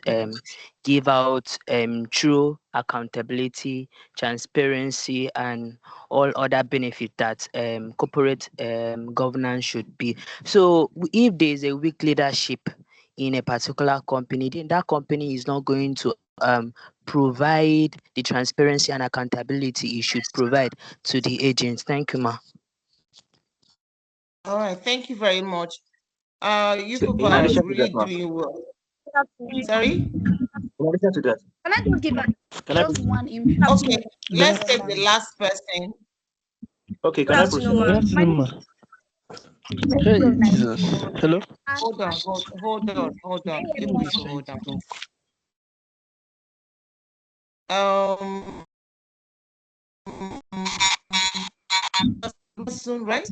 give out true accountability, transparency, and all other benefits that corporate governance should be. So if there is a weak leadership in a particular company, then that company is not going to provide the transparency and accountability it should provide to the agents. Thank you, ma. All right, thank you very much. You So, people in are addition to really that, ma'am. doing well. Sorry? In addition to that, Can I just give just one input? Okay, let's take the last person. okay, can I proceed? Good afternoon, ma. Hey, Jesus. Hello? Hold on. You people hold on. Soon, right?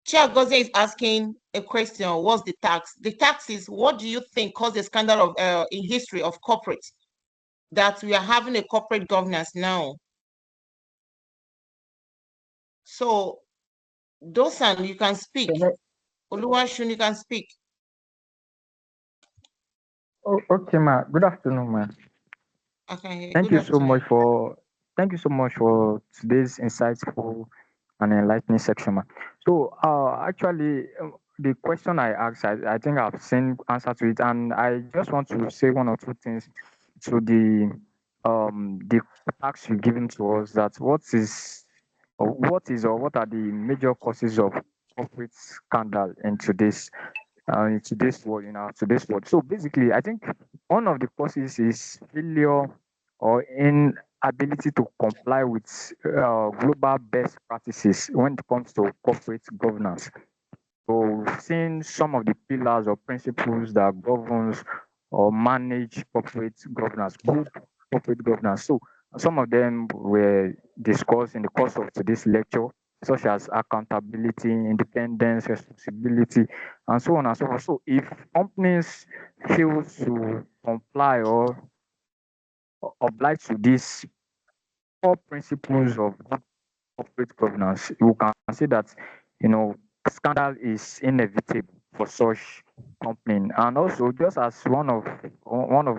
Chibueze is asking a question. What's the tax? The tax is, what do you think caused the scandal of in history of corporate, that we are having a corporate governance now? So, Dosan, you can speak. Oluwashun, you can speak. Oh, okay, ma. Good afternoon, ma. Okay. Thank you so much for today's insightful and enlightening section, ma. So, actually, the question I asked, I think I've seen answer to it, and I just want to say one or two things to the tax you've given to us. That what are the major causes of corporate scandal in today's world, in our today's world. So basically, I think one of the causes is failure or inability to comply with global best practices when it comes to corporate governance. So we've seen some of the pillars or principles that governs or manage corporate governance, good corporate governance. So some of them were discussed in the course of today's lecture, such as accountability, independence, responsibility, and so on and so forth. So if companies fail to comply or oblige to these core principles of good corporate governance, you can say that scandal is inevitable for such company. And also, just as one of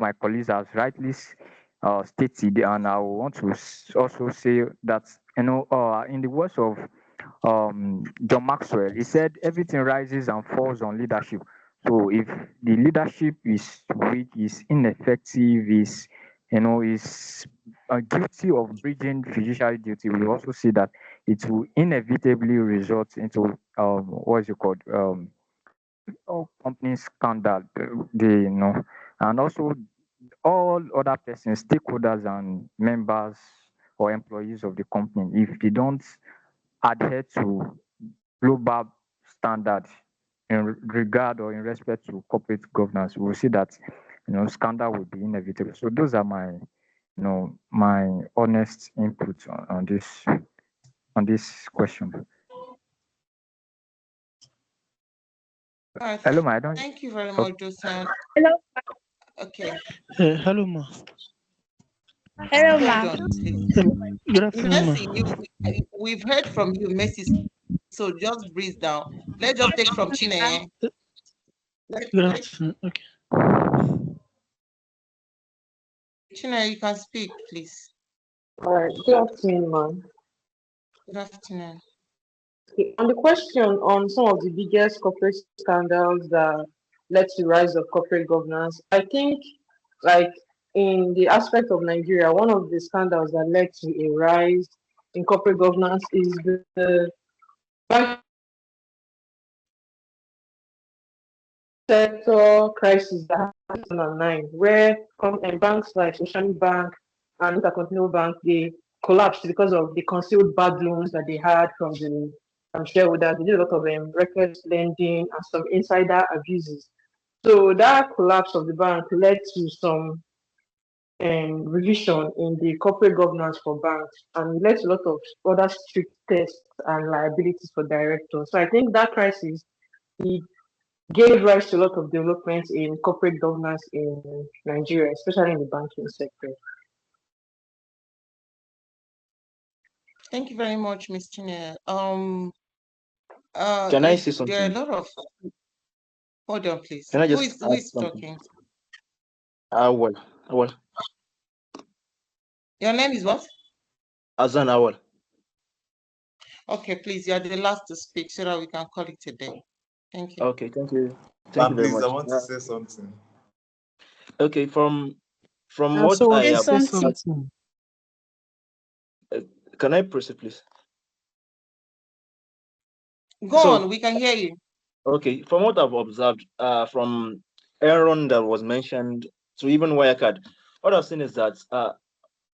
my colleagues has rightly stated, and I want to also say that in the words of John Maxwell, he said everything rises and falls on leadership. So if the leadership is weak, is ineffective, is guilty of breaching fiduciary duty, we also see that it will inevitably result into what is it called company scandal. And also all other persons, stakeholders, and members or employees of the company, if they don't adhere to global standards in regard or in respect to corporate governance, we will see that scandal will be inevitable. So those are my honest input on this question. Hello, ma. Thank you very much, Dosan. Hello. Okay. Hello, ma. Hello, Hold ma. on, please. Good afternoon, Mercy, we've heard from you, Mercy. So just breathe down. Let's just take from Chine. Good afternoon. Okay. Chine, you can speak, please. All right. Good afternoon, ma'am. Good afternoon. Okay. On the question on some of the biggest corporate scandals that led to the rise of corporate governance, I think, like in the aspect of Nigeria, one of the scandals that led to a rise in corporate governance is the bank sector crisis that happened in 2009, where banks like Ocean Bank and Intercontinental Bank, they collapsed because of the concealed bad loans that they had from the shareholders. They did a lot of reckless lending and some insider abuses. So that collapse of the bank led to some revision in the corporate governance for banks, and led to a lot of other strict tests and liabilities for directors. So I think that crisis gave rise to a lot of developments in corporate governance in Nigeria, especially in the banking sector. Thank you very much, Ms. Chinel. Can I say There are a something? lot of. Hold on, please. Can I Who just is add something? talking? Awal. Your name is what? Azan Awal. Okay, please. You are the last to speak so that we can call it a day. Thank you. Okay, thank you. Thank you very Please, much. I want to say something. Okay, from what so I say have. something. Can I proceed, please? Go on, we can hear you. Okay, from what I've observed, from Aaron that was mentioned to even Wirecard, what I've seen is that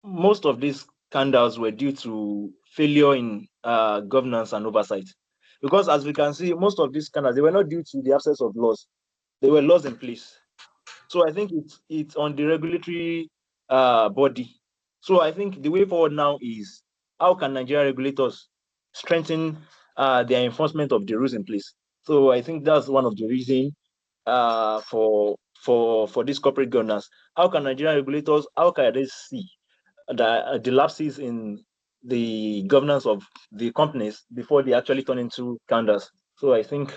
most of these scandals were due to failure in governance and oversight. Because as we can see, most of these scandals, they were not due to the absence of laws. There were laws in place. So I think it's on the regulatory body. So I think the way forward now is how can Nigeria regulators strengthen their enforcement of the rules in place. So I think that's one of the reasons for this corporate governance. How can Nigerian regulators, how can they see the lapses in the governance of the companies before they actually turn into scandals? So I think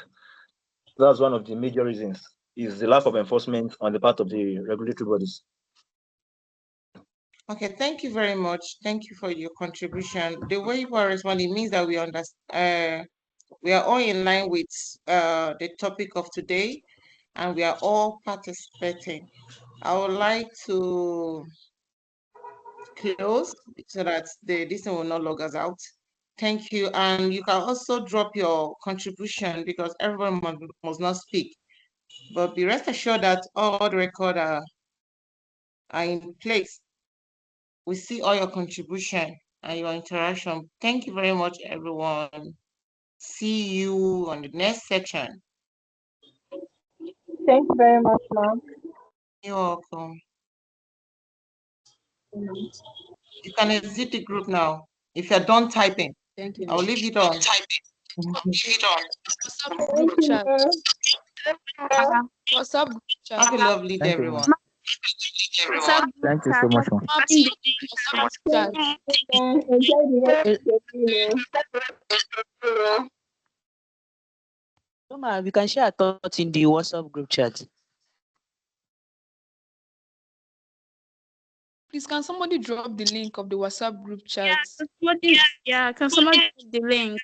that's one of the major reasons, is the lack of enforcement on the part of the regulatory bodies. Okay, thank you very much. Thank you for your contribution. The way you are responding means that we understand. We are all in line with the topic of today, and we are all participating. I would like to close so that this one will not log us out. Thank you. And you can also drop your contribution because everyone must not speak. But be rest assured that all the records are in place. We see all your contribution and your interaction. Thank you very much, everyone. See you on the next section. Thank you very much, ma'am. You're welcome. You can exit the group now. If you're done typing, Thank you. I'll leave it on. Group chat. What's up, group chat? Have a lovely day, everyone. Thank you so much, ma'am. We can share our thoughts in the WhatsApp group chat. Please, can somebody drop the link of the WhatsApp group chat? Can somebody drop the link?